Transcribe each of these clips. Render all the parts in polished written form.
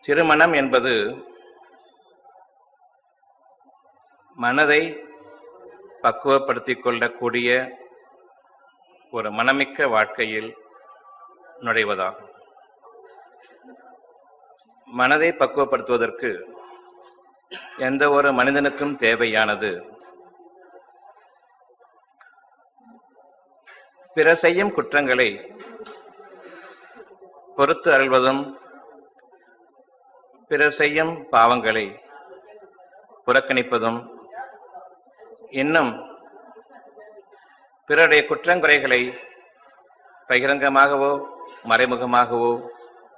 திருமணம் என்பது மனதை பக்குவப்படுத்திக் கொள்ளக்கூடிய ஒரு மனமிக்க வாழ்க்கையில் நுழைவதாகும். மனதை பக்குவப்படுத்துவதற்கு எந்த ஒரு மனிதனுக்கும் தேவையானது பிறர் செய்யும் குற்றங்களை பொறுத்து அருள்வதும் பிறர் செய்யும் பாவங்களை புறக்கணிப்பதும் இன்னும் பிறருடைய குற்றங்குறைகளை பகிரங்கமாகவோ மறைமுகமாகவோ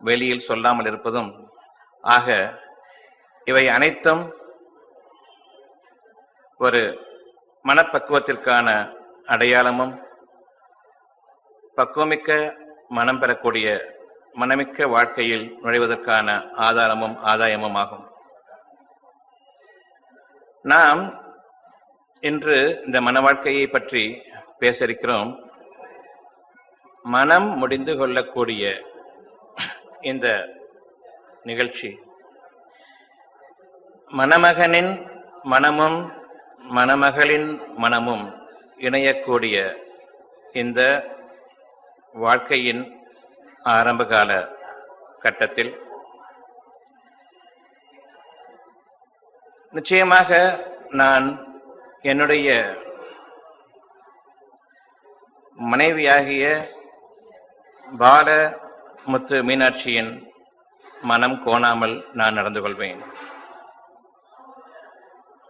வெளியில் சொல்லாமல் இருப்பதும் ஆக இவை அனைத்தும் ஒரு மனப்பக்குவத்திற்கான அடையாளமும் பக்குவமிக்க மனம் பெறக்கூடிய மனமிக்க வாழ்க்கையில் நுழைவதற்கான ஆதாரமும் ஆதாயமும் ஆகும். நாம் இன்று இந்த மன வாழ்க்கையை பற்றி பேச இருக்கிறோம். மனம் முடிந்து கொள்ளக்கூடிய இந்த நிகழ்ச்சி மணமகனின் மனமும் மணமகளின் மனமும் இணையக்கூடிய இந்த வாழ்க்கையின் ஆரம்பகால கட்டத்தில் நிச்சயமாக நான் என்னுடைய மனைவியாகிய பாலமுத்து மீனாட்சியின் மனம் கோணாமல் நான் நடந்து கொள்வேன்.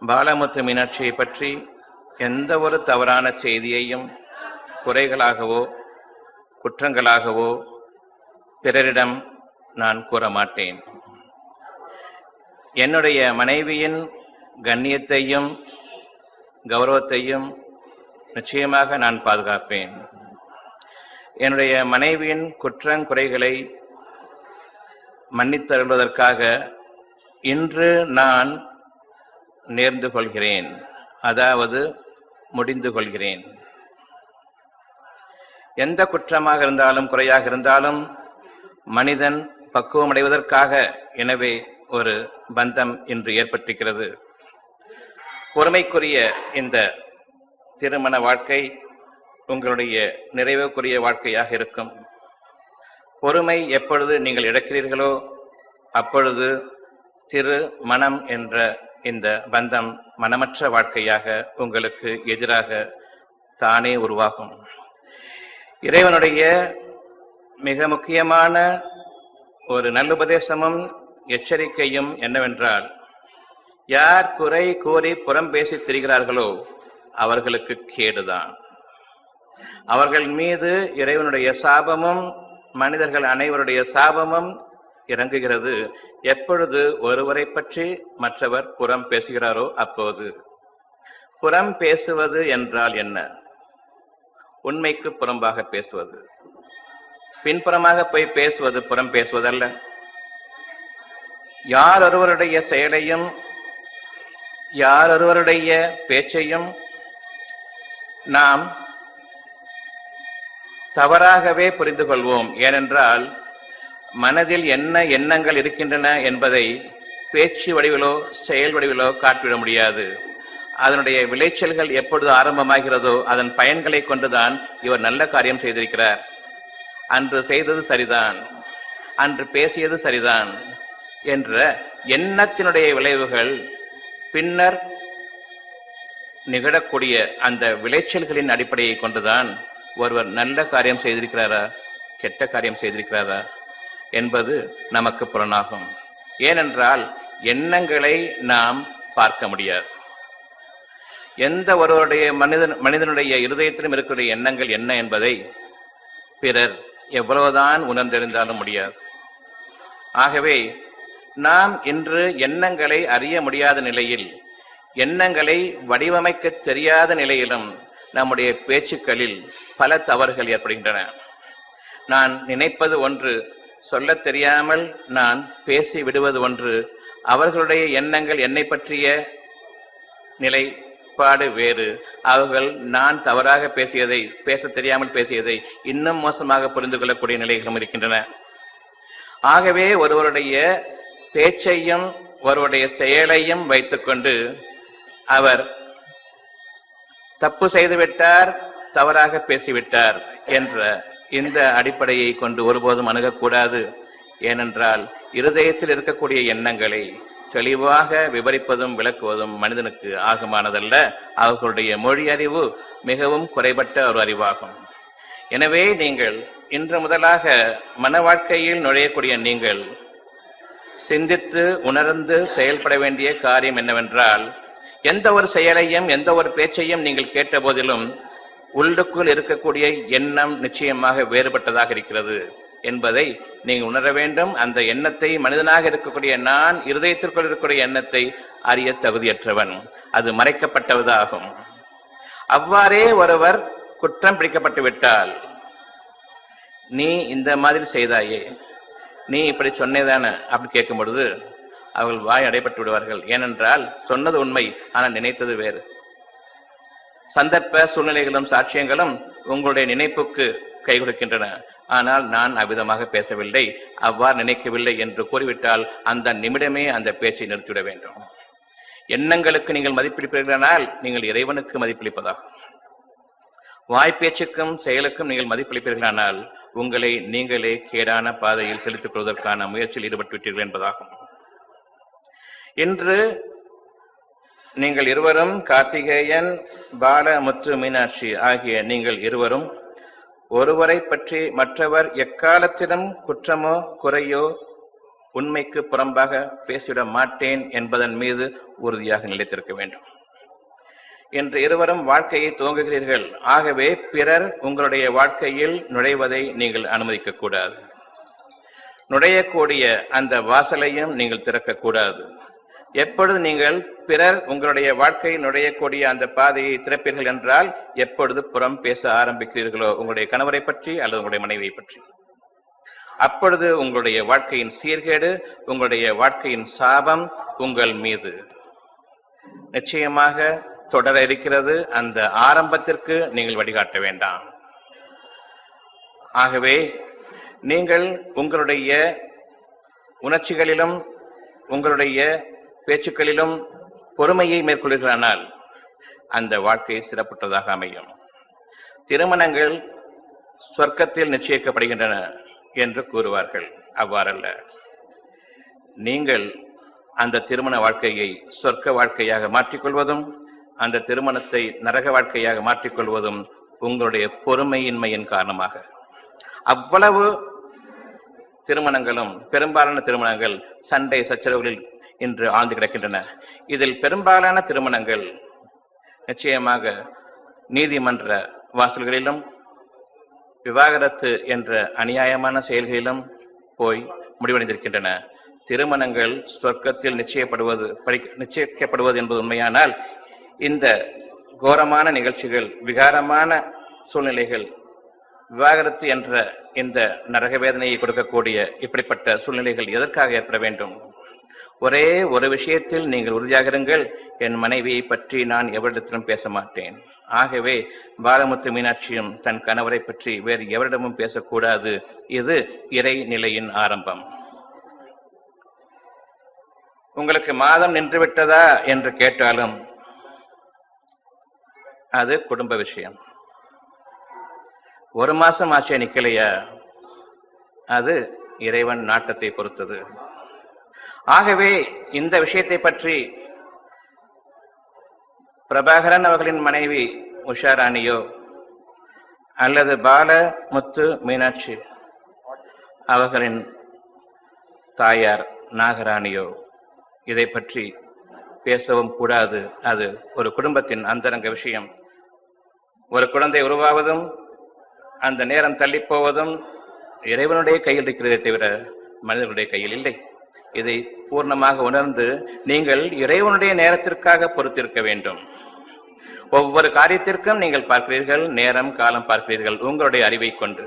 பாலமுத்து மீனாட்சியை பற்றி எந்த ஒரு தவறான செய்தியையும் குறைகளாகவோ குற்றங்களாகவோ பிறரிடம் நான் கூற மாட்டேன். என்னுடைய மனைவியின் கண்ணியத்தையும் கௌரவத்தையும் நிச்சயமாக நான் பாதுகாப்பேன். என்னுடைய மனைவியின் குற்றங்குறைகளை மன்னித்தருள்வதற்காக இன்று நான் நேர்ந்து கொள்கிறேன், அதாவது முடிந்து கொள்கிறேன். எந்த குற்றமாக இருந்தாலும் குறையாக இருந்தாலும் மனிதன் பக்குவமடைவதற்காக எனவே ஒரு பந்தம் இன்று ஏற்பட்டிருக்கிறது. பொறுமைக்குரிய இந்த திருமண வாழ்க்கை உங்களுடைய நிறைவுக்குரிய வாழ்க்கையாக இருக்கும். பொறுமை எப்பொழுது நீங்கள் இழக்கிறீர்களோ அப்பொழுது திருமணம் என்ற இந்த பந்தம் மனமற்ற வாழ்க்கையாக உங்களுக்கு எதிராக தானே உருவாகும். இறைவனுடைய மிக முக்கியமான ஒரு நல்லுபதேசமும் எச்சரிக்கையும் என்னவென்றால், யார் குறை கூறி புறம் பேசி திரிகிறார்களோ அவர்களுக்கு கேடுதான். அவர்கள் மீது இறைவனுடைய சாபமும் மனிதர்கள் அனைவருடைய சாபமும் இறங்குகிறது. எப்பொழுது ஒருவரை பற்றி மற்றவர் புறம் பேசுகிறாரோ அப்போது. புறம் பேசுவது என்றால் என்ன? உண்மைக்கு புறம்பாக பேசுவது, பின்புறமாக போய் பேசுவது புறம் பேசுவதல்ல. யார் ஒருவருடைய செயலையும் யார் ஒருவருடைய பேச்சையும் நாம் தவறாகவே புரிந்து கொள்வோம். ஏனென்றால் மனதில் என்ன எண்ணங்கள் இருக்கின்றன என்பதை பேச்சு வடிவிலோ செயல் வடிவிலோ காட்டிவிட முடியாது. அதனுடைய விளைச்சல்கள் எப்பொழுது ஆரம்பமாகிறதோ அதன் பயன்களை கொண்டுதான் இவர் நல்ல காரியம் செய்திருக்கிறார், அன்று செய்தது சரிதான், அன்று பேசியது சரிதான் என்ற எண்ணத்தினுடைய விளைவுகள் பின்னர் நிகழக்கூடிய அந்த விளைச்சல்களின் அடிப்படையை கொண்டுதான் ஒருவர் நல்ல காரியம் செய்திருக்கிறாரா கெட்ட காரியம் செய்திருக்கிறாரா என்பது நமக்கு புலனாகும். ஏனென்றால் எண்ணங்களை நாம் பார்க்க முடியாது. எந்த ஒருவருடைய மனிதனுடைய இருதயத்திலும் இருக்கிற எண்ணங்கள் என்ன என்பதை பிறர் எவ்வளவுதான் உணர்ந்தெறிந்தாலும் முடியாது. ஆகவே நாம் இன்று எண்ணங்களை அறிய முடியாத நிலையில், எண்ணங்களை வடிவமைக்க தெரியாத நிலையிலும் நம்முடைய பேச்சுக்களில் பல தவறுகள் ஏற்படுகின்றன. நான் நினைப்பது ஒன்று, சொல்ல தெரியாமல் நான் பேசி விடுவது ஒன்று. அவர்களுடைய எண்ணங்கள் என்னை பற்றிய நிலைப்பாடு வேறு. அவர்கள் நான் தவறாக பேசியதை, பேச தெரியாமல் பேசியதை இன்னும் மோசமாக புரிந்து கொள்ளக்கூடிய நிலைகளும் இருக்கின்றன. ஆகவே ஒருவருடைய பேச்சையும் ஒருவருடைய செயலையும் வைத்துக்கொண்டு அவர் தப்பு செய்துவிட்டார், தவறாக பேசிவிட்டார் என்ற இந்த அடிப்படையை கொண்டு ஒருபோதும் அணுகக்கூடாது. ஏனென்றால் இருதயத்தில் இருக்கக்கூடிய எண்ணங்களை தெளிவாக விவரிப்பதும் விளக்குவதும் மனிதனுக்கு ஆகுமானதல்ல. அவர்களுடைய மொழி அறிவு மிகவும் குறைபட்ட ஒரு அறிவாகும். எனவே நீங்கள் இன்று முதலாக மன வாழ்க்கையில் நுழையக்கூடிய நீங்கள் சிந்தித்து உணர்ந்து செயல்பட வேண்டிய காரியம் என்னவென்றால், எந்த ஒரு செயலையும் எந்த ஒரு பேச்சையும் நீங்கள் கேட்ட போதிலும் உள்ளுக்குள் இருக்கக்கூடிய எண்ணம் நிச்சயமாக வேறுபட்டதாக இருக்கிறது என்பதை நீங்கள் உணர வேண்டும். அந்த எண்ணத்தை மனிதனாக இருக்கக்கூடிய நான் இருதயத்திற்குள் இருக்கக்கூடிய எண்ணத்தை அறிய தகுதியற்றவன், அது மறைக்கப்பட்டதாகும். அவ்வாறே ஒருவர் குற்றம் பிடிக்கப்பட்டு விட்டால், நீ இந்த மாதிரி செய்தாயே, நீ இப்படி சொன்னேதானே அப்படி கேட்கும் பொழுது அவர்கள் வாய் அடைபட்டு விடுவார்கள். ஏனென்றால் சொன்னது உண்மை, ஆனால் நினைத்தது வேறு. சந்தர்ப்ப சூழ்நிலைகளும் சாட்சியங்களும் உங்களுடைய நினைப்புக்கு கை கொடுக்கின்றன. ஆனால் நான் அவ்விதமாக பேசவில்லை, அவ்வாறு நினைக்கவில்லை என்று கூறிவிட்டால் அந்த நிமிடமே அந்த பேச்சை நிறுத்திவிட வேண்டும். எண்ணங்களுக்கு நீங்கள் மதிப்பளிப்பீர்களானால் நீங்கள் இறைவனுக்கு மதிப்பளிப்பதாகும். வாய்ப்பேச்சுக்கும் செயலுக்கும் நீங்கள் மதிப்பளிப்பீர்களானால் உங்களை நீங்களே கேடான பாதையில் செலுத்திக் கொள்வதற்கான முயற்சியில் ஈடுபட்டு விட்டீர்கள் என்பதாகும். இன்று நீங்கள் இருவரும், கார்த்திகேயன், பால, முத்து, மீனாட்சி ஆகிய நீங்கள் இருவரும் ஒருவரை பற்றி மற்றவர் எக்காலத்திலும் குற்றமோ குறையோ உண்மைக்கு புறம்பாக பேசிவிட மாட்டேன் என்பதன் மீது உறுதியாக நிலைத்திருக்க வேண்டும். இன்று இருவரும் வாழ்க்கையை துவங்குகிறீர்கள். ஆகவே பிறர் உங்களுடைய வாழ்க்கையில் நுழைவதை நீங்கள் அனுமதிக்கக்கூடாது. நுழையக்கூடிய அந்த வாசலையும் நீங்கள் திறக்கக்கூடாது. எப்பொழுது நீங்கள் பிறர் உங்களுடைய வாழ்க்கையில் நுழையக்கூடிய அந்த பாதையை திறப்பீர்கள் என்றால், எப்பொழுது புறம் பேச ஆரம்பிக்கிறீர்களோ உங்களுடைய கணவரை பற்றி அல்லது உங்களுடைய மனைவியை பற்றி, அப்பொழுது உங்களுடைய வாழ்க்கையின் சீர்கேடு, உங்களுடைய வாழ்க்கையின் சாபம் உங்கள் மீது நிச்சயமாக தொடர இருக்கிறது. அந்த ஆரம்பத்திற்கு நீங்கள் வழிகாட்ட வேண்டாம். ஆகவே நீங்கள் உங்களுடைய உணர்ச்சிகளிலும் உங்களுடைய பேச்சுக்களிலும் பொறுமையை மேற்கொள்கிறானால் அந்த வாழ்க்கை சிறப்புற்றதாக அமையும். திருமணங்கள் சொர்க்கத்தில் நிச்சயிக்கப்படுகின்றன என்று கூறுவார்கள். அவ்வாறல்ல. நீங்கள் அந்த திருமண வாழ்க்கையை சொர்க்க வாழ்க்கையாக மாற்றிக்கொள்வதும் அந்த திருமணத்தை நரக வாழ்க்கையாக மாற்றிக்கொள்வதும் உங்களுடைய பொறுமையின்மையின் காரணமாக. அவ்வளவு திருமணங்களும், பெரும்பாலான திருமணங்கள் சண்டை சச்சரவுகளில் இன்று ஆழ்ந்து கிடக்கின்றன. இதில் பெரும்பாலான திருமணங்கள் நிச்சயமாக நீதிமன்ற வாசல்களிலும் விவாகரத்து என்ற அநியாயமான செயல்களிலும் போய் முடிவடைந்திருக்கின்றன. திருமணங்கள் சொர்க்கத்தில் நிச்சயிக்கப்படுவது என்பது உண்மையானால், இந்த கோரமான நிகழ்ச்சிகள், விகாரமான சூழ்நிலைகள், விவாகரத்து என்ற இந்த நரக வேதனையை கொடுக்கக்கூடிய இப்படிப்பட்ட சூழ்நிலைகள் எதற்காக ஏற்பட வேண்டும்? ஒரே ஒரு விஷயத்தில் நீங்கள் உறுதியாக இருங்கள், என் மனைவியை பற்றி நான் எவரிடத்திலும் பேச மாட்டேன். ஆகவே பாலமுத்து மீனாட்சியும் தன் கணவரை பற்றி வேறு எவரிடமும் பேசக்கூடாது. இது இறை நிலையின் ஆரம்பம். உங்களுக்கு மாதம் நின்றுவிட்டதா என்று கேட்டாலும் அது குடும்ப விஷயம். ஒரு மாசம் ஆச்சே நிக்கலையா, அது இறைவன் நாட்டத்தை பொறுத்தது. ஆகவே இந்த விஷயத்தை பற்றி பிரபாகரன் அவர்களின் மனைவி உஷாராணியோ அல்லது பால முத்து மீனாட்சி அவர்களின் தாயார் நாகராணியோ இதை பற்றி பேசவும் கூடாது. அது ஒரு குடும்பத்தின் அந்தரங்க விஷயம். ஒரு குழந்தை உருவாவதும் அந்த நேரம் தள்ளிப்போவதும் இறைவனுடைய கையில் இருக்கிறதே தவிர மனிதர்களுடைய கையில் இல்லை. இதை பூர்ணமாக உணர்ந்து நீங்கள் இறைவனுடைய நேரத்திற்காக பொறுத்திருக்க வேண்டும். ஒவ்வொரு காரியத்திற்கும் நீங்கள் பார்க்கிறீர்கள், நேரம் காலம் பார்க்கிறீர்கள் உங்களுடைய அறிவை கொண்டு.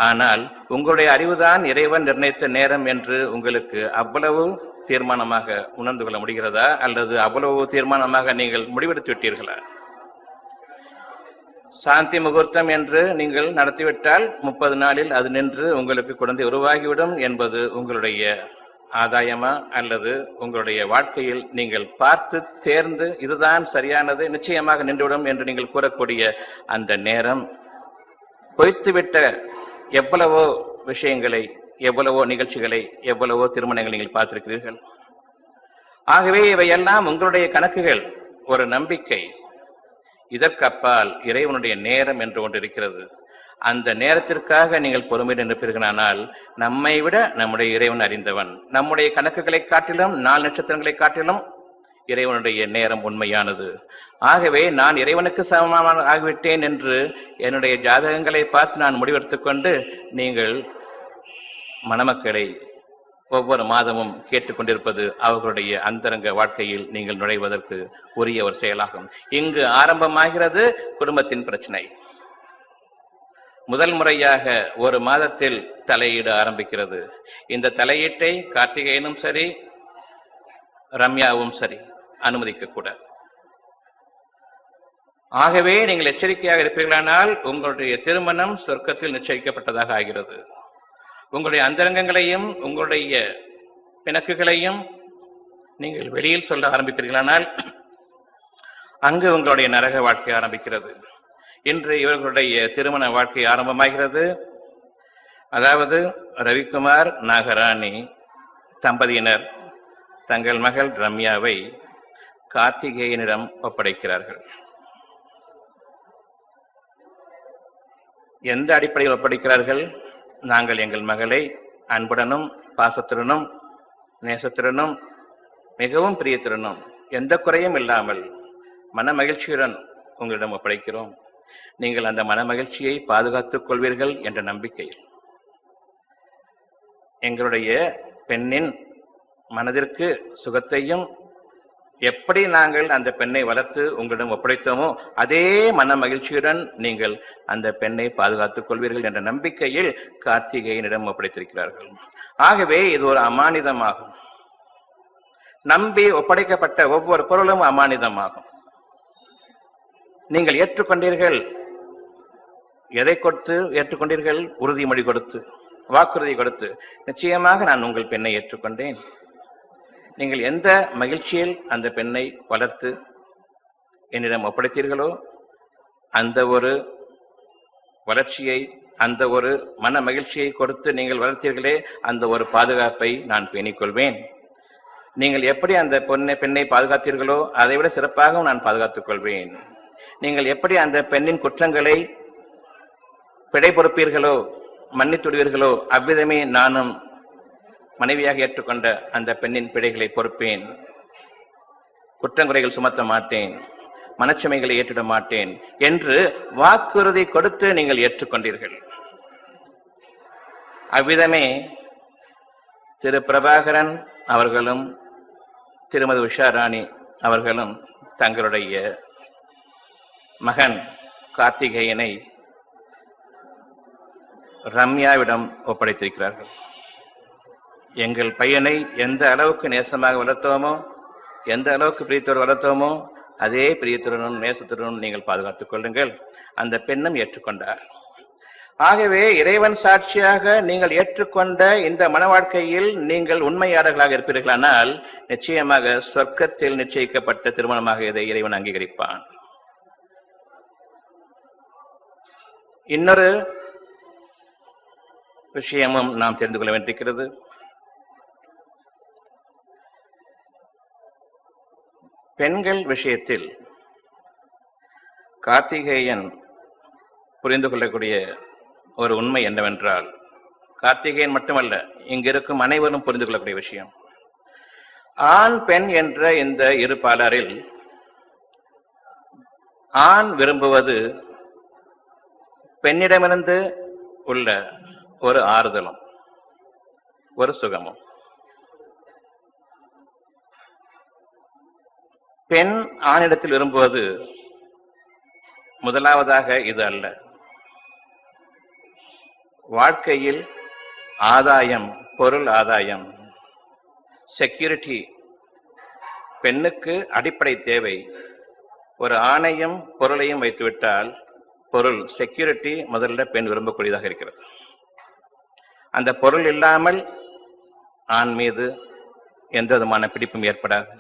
ஆனால் உங்களுடைய அறிவுதான் இறைவன் நிர்ணயித்த நேரம் என்று உங்களுக்கு அவ்வளவு தீர்மானமாக உணர்ந்து கொள்ள முடிகிறதா? அல்லது அவ்வளவு தீர்மானமாக நீங்கள் முடிவெடுத்து விட்டீர்களா? சாந்தி முகூர்த்தம் என்று நீங்கள் நடத்திவிட்டால் 30 நாளில் அது நின்று உங்களுக்கு குழந்தை உருவாகிவிடும் என்பது உங்களுடைய ஆதாயமா அல்லது உங்களுடைய வாழ்க்கையில் நீங்கள் பார்த்து தேர்ந்து இதுதான் சரியானது, நிச்சயமாக நின்றுவிடும் என்று நீங்கள் கூறக்கூடிய அந்த நேரம் பொய்த்துவிட்ட எவ்வளவோ விஷயங்களை, எவ்வளவோ நிகழ்ச்சிகளை, எவ்வளவோ திருமணங்களை நீங்கள் பார்த்திருக்கிறீர்கள். ஆகவே இவையெல்லாம் உங்களுடைய கணக்குகள், ஒரு நம்பிக்கை. இதற்கு அப்பால் இறைவனுடைய நேரம் என்று ஒன்று இருக்கிறது. அந்த நேரத்திற்காக நீங்கள் பொறுமையுடன் இருப்பீர்களானால் நம்மை விட நம்முடைய இறைவன் அறிந்தவன். நம்முடைய கணக்குகளை காட்டிலும், நாள் நட்சத்திரங்களை காட்டிலும் இறைவனுடைய நேரம் உண்மையானது. ஆகவே நான் இறைவனுக்கு சமமாக ஆகிவிட்டேன் என்று என்னுடைய ஜாதகங்களை பார்த்து நான் முடிவெடுத்துக் கொண்டு நீங்கள் மணமக்களை ஒவ்வொரு மாதமும் கேட்டுக்கொண்டிருப்பது அவர்களுடைய அந்தரங்க வாழ்க்கையில் நீங்கள் நுழைவதற்கு உரிய ஒரு செயலாகும். இங்கு ஆரம்பமாகிறது குடும்பத்தின் பிரச்சனை. முதல் முறையாக ஒரு மாதத்தில் தலையீடு ஆரம்பிக்கிறது. இந்த தலையீட்டை கார்த்திகேயனும் சரி, ரம்யாவும் சரி அனுமதிக்க கூடாது. ஆகவே நீங்கள் எச்சரிக்கையாக இருப்பீர்களானால் உங்களுடைய திருமணம் சொர்க்கத்தில் நிச்சயிக்கப்பட்டதாக ஆகிறது. உங்களுடைய அந்தரங்கங்களையும் உங்களுடைய பிணக்குகளையும் நீங்கள் வெளியில் சொல்ல ஆரம்பிப்பீர்களானால் அங்கு உங்களுடைய நரக வாழ்க்கை ஆரம்பிக்கிறது. இன்று இவர்களுடைய திருமண வாழ்க்கை ஆரம்பமாகிறது. அதாவது ரவிக்குமார் நாகராணி தம்பதியினர் தங்கள் மகள் ரம்யாவை கார்த்திகேயனிடம் ஒப்படைக்கிறார்கள். எந்த அடிப்படையில் ஒப்படைக்கிறார்கள்? நாங்கள் எங்கள் மகளை அன்புடனும் பாசத்துடனும் நேசத்துடனும் மிகவும் பிரியத்துடனும் எந்த குறையும் இல்லாமல் மன மகிழ்ச்சியுடன் உங்களிடம் ஒப்படைக்கிறோம். நீங்கள் அந்த மன மகிழ்ச்சியை பாதுகாத்துக் கொள்வீர்கள் என்ற நம்பிக்கையில் எங்களுடைய பெண்ணின் மனதிற்கு சுகத்தையும் எப்படி நாங்கள் அந்த பெண்ணை வளர்த்து உங்களிடம் ஒப்படைத்தோமோ அதே மன மகிழ்ச்சியுடன் நீங்கள் அந்த பெண்ணை பாதுகாத்துக் கொள்வீர்கள் என்ற நம்பிக்கையில் கார்த்திகேயனிடம் ஒப்படைத்திருக்கிறார்கள். ஆகவே இது ஒரு அமானிதமாகும். நம்பி ஒப்படைக்கப்பட்ட ஒவ்வொரு பொருளும் அமானிதமாகும். நீங்கள் ஏற்றுக்கொண்டீர்கள். எதை கொடுத்து ஏற்றுக்கொண்டீர்கள்? உறுதிமொழி கொடுத்து, வாக்குறுதி கொடுத்து, நிச்சயமாக நான் உங்கள் பெண்ணை ஏற்றுக்கொண்டேன். நீங்கள் எந்த மகிழ்ச்சியில் அந்த பெண்ணை வளர்த்து என்னிடம் ஒப்படைத்தீர்களோ அந்த ஒரு வளர்ச்சியை, அந்த ஒரு மன மகிழ்ச்சியை கொடுத்து நீங்கள் வளர்த்தீர்களே, அந்த ஒரு பாதுகாப்பை நான் பேணிக்கொள்வேன். நீங்கள் எப்படி அந்த பெண்ணை பாதுகாத்தீர்களோ அதை விட சிறப்பாகவும் நான் பாதுகாத்துக் கொள்வேன். நீங்கள் எப்படி அந்த பெண்ணின் குற்றங்களை பிழை பொறுப்பீர்களோ, மன்னித்துடுவீர்களோ, அவ்விதமே நானும் மனைவியாக ஏற்றுக்கொண்ட அந்த பெண்ணின் பிழைகளை பொறுப்பேன். குற்றங்குறைகள் சுமத்த மாட்டேன், மனச்சுமைகளை ஏற்றிட மாட்டேன் என்று வாக்குறுதி கொடுத்து நீங்கள் ஏற்றுக்கொண்டீர்கள். அவ்விதமே திரு பிரபாகரன் அவர்களும் திருமதி உஷாராணி அவர்களும் தங்களுடைய மகன் கார்த்திகேயனை ரம்யாவிடம் ஒப்படைத்திருக்கிறார்கள். எங்கள் பையனை எந்த அளவுக்கு நேசமாக வளர்த்தோமோ, எந்த அளவுக்கு பிரியத்தோடு வளர்த்தோமோ அதே பிரியத்துடனும் நேசத்துடனும் நீங்கள் பாதுகாத்துக் கொள்ளுங்கள். அந்த பெண்ணும் ஏற்றுக்கொண்டார். ஆகவே இறைவன் சாட்சியாக நீங்கள் ஏற்றுக்கொண்ட இந்த மன வாழ்க்கையில் நீங்கள் உண்மையாளர்களாக இருப்பீர்களானால் நிச்சயமாக சொர்க்கத்தில் நிச்சயிக்கப்பட்ட திருமணமாக இதை இறைவன் அங்கீகரிப்பான். இன்னொரு விஷயமும் நாம் தெரிந்து கொள்ள வேண்டியிருக்கிறது. பெண்கள் விஷயத்தில் கார்த்திகேயன் புரிந்து கொள்ளக்கூடிய ஒரு உண்மை என்னவென்றால், கார்த்திகேயன் மட்டுமல்ல, இங்கிருக்கும் அனைவரும் புரிந்து கொள்ளக்கூடிய விஷயம், ஆண் பெண் என்ற இந்த இரு பாலரில் ஆண் விரும்புவது பெண்ணிடமிருந்து உள்ள ஒரு ஆறுதலும் ஒரு சுகமும். பெண் ஆணிடத்தில் விரும்புவது முதலாவதாக இது அல்ல. வாழ்க்கையில் ஆதாயம், பொருள் ஆதாயம், செக்யூரிட்டி பெண்ணுக்கு அடிப்படை தேவை. ஒரு ஆணையும் பொருளையும் வைத்துவிட்டால் பொருள் செக்யூரிட்டி முதல்ல பெண் விரும்பக்கூடியதாக இருக்கிறது. அந்த பொருள் இல்லாமல் ஆண் மீது எந்த விதமான பிடிப்பும் ஏற்படாது.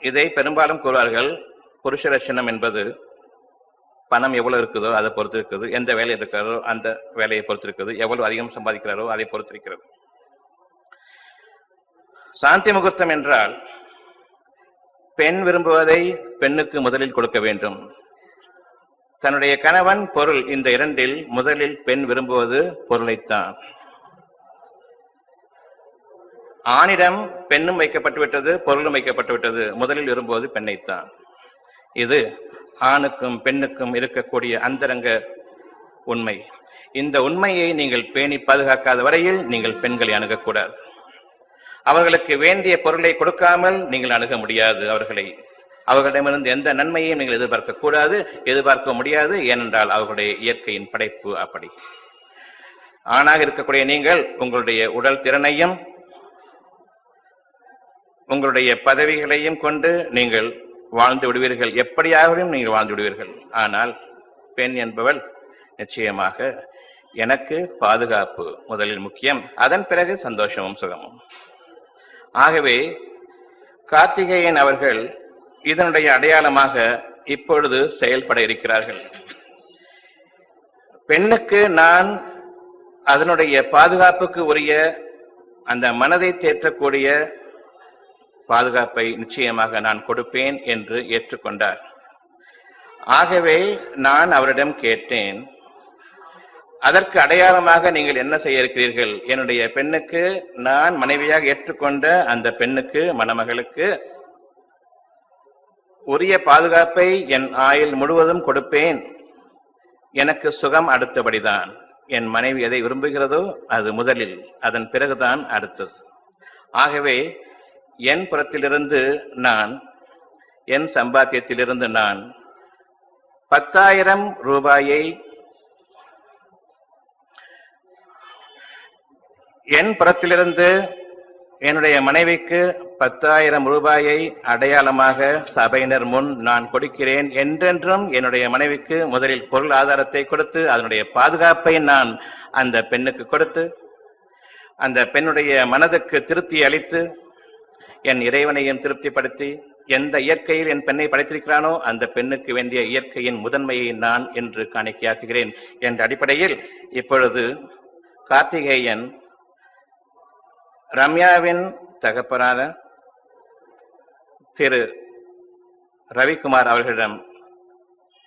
இதை பெரும்பாலும் கூறுவார்கள், புருஷ லட்சணம் என்பது பணம் எவ்வளவு இருக்குதோ அதை பொறுத்து இருக்குது, எந்த வேலை இருக்கிறாரோ அந்த வேலையை பொறுத்து இருக்குது, எவ்வளவு அதிகம் சம்பாதிக்கிறாரோ அதை பொறுத்து இருக்கிறது. சாந்தி முகூர்த்தம் என்றால் பெண் விரும்புவதை பெண்ணுக்கு முதலில் கொடுக்க வேண்டும். தன்னுடைய கணவன், பொருள், இந்த இரண்டில் முதலில் பெண் விரும்புவது பொருளைத்தான். ஆணிடம் பெண்ணும் வைக்கப்பட்டுவிட்டது, பொருளும் வைக்கப்பட்டுவிட்டது, முதலில் விரும்புவது பெண்ணைத்தான். இது ஆணுக்கும் பெண்ணுக்கும் இருக்கக்கூடிய அந்தரங்க உண்மை. இந்த உண்மையை நீங்கள் பேணி பாதுகாக்காத வரையில் நீங்கள் பெண்களை அணுகக்கூடாது. அவர்களுக்கு வேண்டிய பொருளை கொடுக்காமல் நீங்கள் அணுக முடியாது. அவர்களிடமிருந்து எந்த நன்மையையும் நீங்கள் எதிர்பார்க்க கூடாது, எதிர்பார்க்க முடியாது. ஏனென்றால் அவர்களுடைய இயற்கையின் படைப்பு அப்படி. ஆணாக இருக்கக்கூடிய நீங்கள் உங்களுடைய உடல் திறனையும் உங்களுடைய பதவிகளையும் கொண்டு நீங்கள் வாழ்ந்து விடுவீர்கள், எப்படியாகவும் நீங்கள் வாழ்ந்து விடுவீர்கள். ஆனால் பெண் என்பவள் நிச்சயமாக எனக்கு பாதுகாப்பு முதலில் முக்கியம், அதன் பிறகு சந்தோஷமும் சுகமும். ஆகவே கார்த்திகேயன் அவர்கள் இதனுடைய அடையாளமாக இப்பொழுது செயல்பட இருக்கிறார்கள். பெண்ணுக்கு நான் அதனுடைய பாதுகாப்புக்கு உரிய அந்த மனதை தேற்றக்கூடிய பாதுகாப்பை நிச்சயமாக நான் கொடுப்பேன் என்று ஏற்றுக்கொண்டார். ஆகவே நான் அவரிடம் கேட்டேன், அதற்கு அடையாளமாக நீங்கள் என்ன செய்ய இருக்கிறீர்கள்? என்னுடைய பெண்ணுக்கு நான் மனைவியாக ஏற்றுக்கொண்ட அந்த பெண்ணுக்கு, மணமகளுக்கு உரிய பாதுகாப்பை என் ஆயுள் முழுவதும் கொடுப்பேன். எனக்கு சுகம் அடுத்தபடிதான். என் மனைவி எதை விரும்புகிறதோ அது முதலில், அதன் பிறகுதான் அடுத்தது. ஆகவே என் புறத்திலிருந்து நான், என் சம்பாத்தியத்திலிருந்து நான் 10,000 ரூபாயை என் புறத்திலிருந்து என்னுடைய மனைவிக்கு 10,000 ரூபாயை அடையாளமாக சபையினர் முன் நான் கொடுக்கிறேன். என்றென்றும் என்னுடைய மனைவிக்கு முதலில் பொருள் ஆதாரத்தை கொடுத்து அதனுடைய பாதுகாப்பை நான் அந்த பெண்ணுக்கு கொடுத்து அந்த பெண்ணுடைய மனதுக்கு திருப்தி அளித்து என் இறைவனையும் திருப்திப்படுத்தி எந்த இயற்கையில் என் பெண்ணை படைத்திருக்கிறானோ அந்த பெண்ணுக்கு வேண்டிய இயற்கையின் முதன்மையை நான் என்று காணிக்கையாக்குகிறேன் என்ற அடிப்படையில் இப்பொழுது கார்த்திகேயன் ரம்யாவின் தகப்பனான திரு ரவிக்குமார் அவர்களிடம்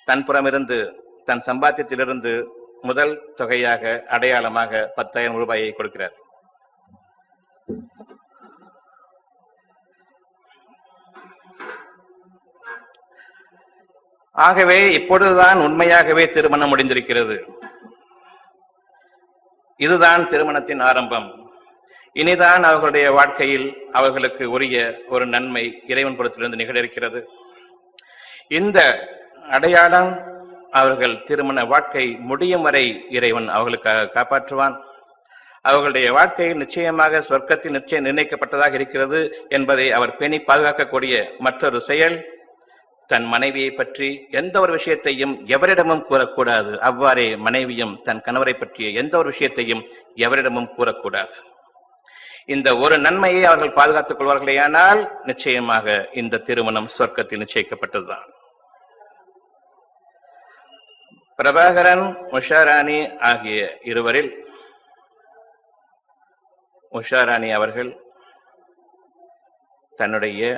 தன் புறமிருந்து, தன் சம்பாத்தியத்திலிருந்து முதல் தொகையாக அடையாளமாக 10,000 ரூபாயை கொடுக்கிறார். ஆகவே இப்பொழுதுதான் உண்மையாகவே திருமணம் முடிந்திருக்கிறது. இதுதான் திருமணத்தின் ஆரம்பம். இனிதான் அவர்களுடைய வாழ்க்கையில் அவர்களுக்கு உரிய ஒரு நன்மை இறைவன் புறத்திலிருந்து நிகழ. இந்த அடையாளம் அவர்கள் திருமண வாழ்க்கை முடியும் வரை இறைவன் அவர்களுக்காக காப்பாற்றுவான். அவர்களுடைய வாழ்க்கையில் நிச்சயமாக சொர்க்கத்தில் நிச்சயம் நிர்ணயிக்கப்பட்டதாக இருக்கிறது என்பதை அவர் பேணி பாதுகாக்கக்கூடிய மற்றொரு செயல், தன் மனைவியை பற்றி எந்த ஒரு விஷயத்தையும் எவரிடமும் கூறக்கூடாது. அவ்வாறே மனைவியும் தன் கணவரை பற்றிய எந்த ஒரு விஷயத்தையும் எவரிடமும் கூறக்கூடாது. இந்த ஒரு நன்மையை அவர்கள் பாதுகாத்துக் கொள்வார்களேயானால் நிச்சயமாக இந்த திருமணம் சொர்க்கத்தில் நிச்சயிக்கப்பட்டதுதான். பிரபாகரன், உஷாராணி ஆகிய இருவரில் உஷாராணி அவர்கள் தன்னுடைய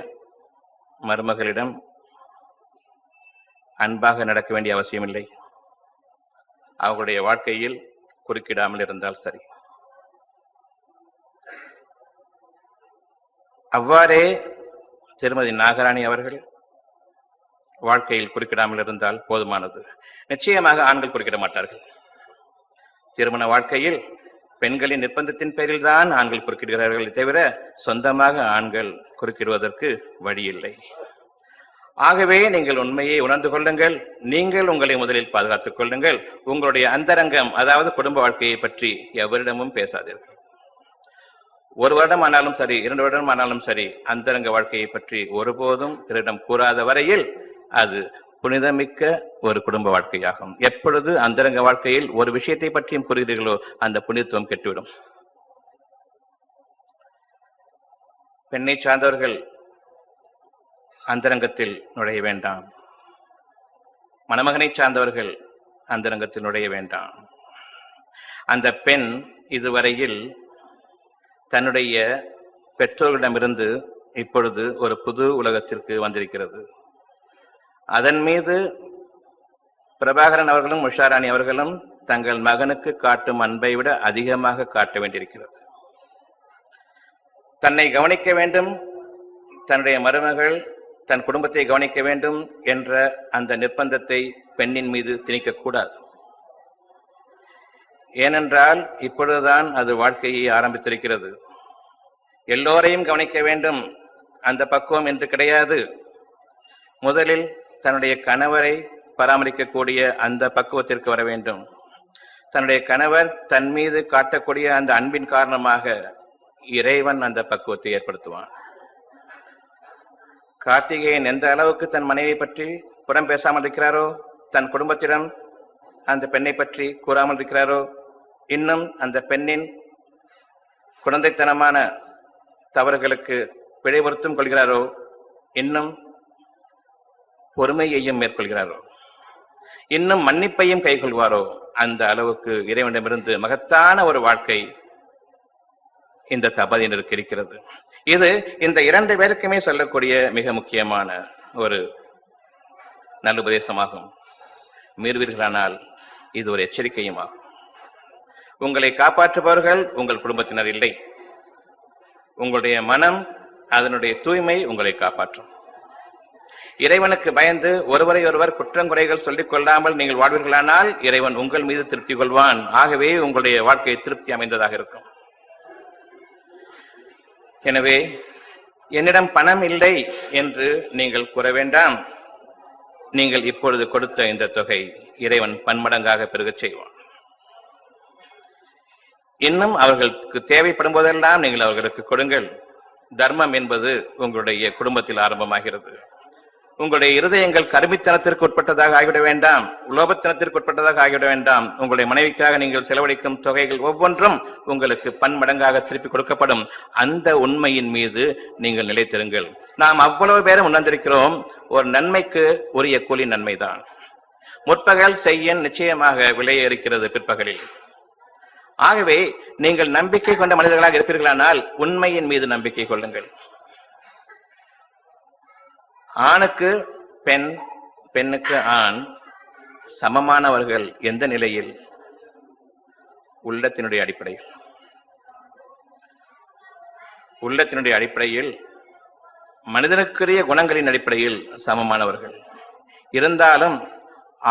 மருமகளிடம் அன்பாக நடக்க வேண்டிய அவசியமில்லை. அவர்களுடைய வாழ்க்கையில் குறுக்கிடாமல் இருந்தால் சரி. அவ்வாறே திருமதி நாகராணி அவர்கள் வாழ்க்கையில் குறுக்கிடாமல் இருந்தால் போதுமானது. நிச்சயமாக ஆண்கள் குறுக்கிட மாட்டார்கள். திருமண வாழ்க்கையில் பெண்களின் நிர்பந்தத்தின் பேரில் தான் ஆண்கள் குறுக்கிடுகிறார்கள் தவிர சொந்தமாக ஆண்கள் குறுக்கிடுவதற்கு வழியில்லை. ஆகவே நீங்கள் உண்மையை உணர்ந்து கொள்ளுங்கள். நீங்கள் உங்களை முதலில் பாதுகாத்துக் கொள்ளுங்கள். உங்களுடைய அந்தரங்கம், அதாவது குடும்ப வாழ்க்கையை பற்றி எவரிடமும் பேசாதீர்கள். 1 வருடம் ஆனாலும் சரி, 2 வருடம் ஆனாலும் சரி, அந்தரங்க வாழ்க்கையை பற்றி ஒருபோதும் பிறரிடம் கூறாத வரையில் அது புனிதமிக்க ஒரு குடும்ப வாழ்க்கையாகும். எப்பொழுது அந்தரங்க வாழ்க்கையில் ஒரு விஷயத்தை பற்றியும் கூறுகிறீர்களோ அந்த புனிதத்துவம் கெட்டுவிடும். பெண்ணை சார்ந்தவர்கள் அந்தரங்கத்தில் நுழைய வேண்டாம். மணமகனை சார்ந்தவர்கள் அந்தரங்கத்தில் நுழைய வேண்டாம். அந்த பெண் இதுவரையில் தன்னுடைய பெற்றோர்களிடமிருந்து இப்பொழுது ஒரு புது உலகத்திற்கு வந்திருக்கிறது. அதன் மீது பிரபாகரன் அவர்களும் உஷாராணி அவர்களும் தங்கள் மகனுக்கு காட்டும் அன்பை விட அதிகமாக காட்ட வேண்டியிருக்கிறது. தன்னை கவனிக்க வேண்டும், தன்னுடைய மருமகள் தன் குடும்பத்தை கவனிக்க வேண்டும் என்ற அந்த நிர்பந்தத்தை பெண்ணின் மீது திணிக்கக்கூடாது. ஏனென்றால் இப்பொழுதுதான் அது வாழ்க்கையை ஆரம்பித்திருக்கிறது. எல்லோரையும் கவனிக்க வேண்டும் அந்த பக்குவம் என்று கிடையாது. முதலில் தன்னுடைய கணவரை பராமரிக்கக்கூடிய அந்த பக்குவத்திற்கு வர வேண்டும். தன்னுடைய கணவர் தன் மீது காட்டக்கூடிய அந்த அன்பின் காரணமாக இறைவன் அந்த பக்குவத்தை ஏற்படுத்துவான். கார்த்திகேயன் எந்த அளவுக்கு தன் மனைவியை பற்றி புறம் பேசாமல் இருக்கிறாரோ, தன் குடும்பத்திடம் அந்த பெண்ணை பற்றி கூறாமல் இருக்கிறாரோ, இன்னும் அந்த பெண்ணின் குழந்தைத்தனமான தவறுகளுக்கு பிழை பொருத்தும் கொள்கிறாரோ, இன்னும் பொறுமையையும் மேற்கொள்கிறாரோ, இன்னும் மன்னிப்பையும் கைக்கொள்வாரோ, அந்த அளவுக்கு இறைவனிடமிருந்து மகத்தான ஒரு வாழ்க்கை இந்த தம்பதியினருக்கு இருக்கிறது. இது இந்த இரண்டு பேருக்குமே சொல்லக்கூடிய மிக முக்கியமான ஒரு நல்லுபதேசமாகும். மீறுவீர்களானால் இது ஒரு எச்சரிக்கையும் ஆகும். உங்களை காப்பாற்றுபவர்கள் உங்கள் குடும்பத்தினர் இல்லை. உங்களுடைய மனம், அதனுடைய தூய்மை உங்களை காப்பாற்றும். இறைவனுக்கு பயந்து ஒருவரை ஒருவர் குற்றங்குறைகள் சொல்லிக் கொள்ளாமல் நீங்கள் வாழ்வீர்களானால் இறைவன் உங்கள் மீது திருப்தி கொள்வான். ஆகவே உங்களுடைய வாழ்க்கை திருப்தி அமைந்ததாக இருக்கும். எனவே என்னிடம் பணம் இல்லை என்று நீங்கள் கூற வேண்டாம். நீங்கள் இப்பொழுது கொடுத்த இந்த தொகை இறைவன் பன்மடங்காக பெருகச் செய்வான். இன்னும் அவர்களுக்கு தேவைப்படும் போதெல்லாம் நீங்கள் அவர்களுக்கு கொடுங்கள். தர்மம் என்பது உங்களுடைய குடும்பத்தில் ஆரம்பமாகிறது. உங்களுடைய இருதயங்கள் கருமித்தனத்திற்கு உட்பட்டதாக ஆகிவிட வேண்டாம், உலோபத்தனத்திற்கு உட்பட்டதாக ஆகிவிட வேண்டாம். உங்களுடைய மனைவிக்காக நீங்கள் செலவழிக்கும் தொகைகள் ஒவ்வொன்றும் உங்களுக்கு பன்மடங்காக திருப்பி கொடுக்கப்படும். அந்த உண்மையின் மீது நீங்கள் நிலைத்திருங்கள். நாம் அவ்வளவு பேரும் உணர்ந்திருக்கிறோம், ஒரு நன்மைக்கு உரிய கூலி நன்மைதான். முற்பகல் செய்ய நிச்சயமாக விலையே இருக்கிறது பிற்பகலில். ஆகவே நீங்கள் நம்பிக்கை கொண்ட மனிதர்களாக இருப்பீர்களானால் உண்மையின் மீது நம்பிக்கை கொள்ளுங்கள். ஆணுக்கு பெண், பெண்ணுக்கு ஆண் சமமானவர்கள் எந்த நிலையில்? உள்ளத்தினுடைய அடிப்படையில். உள்ளத்தினுடைய அடிப்படையில், மனிதனுக்குரிய குணங்களின் அடிப்படையில் சமமானவர்கள். இருந்தாலும்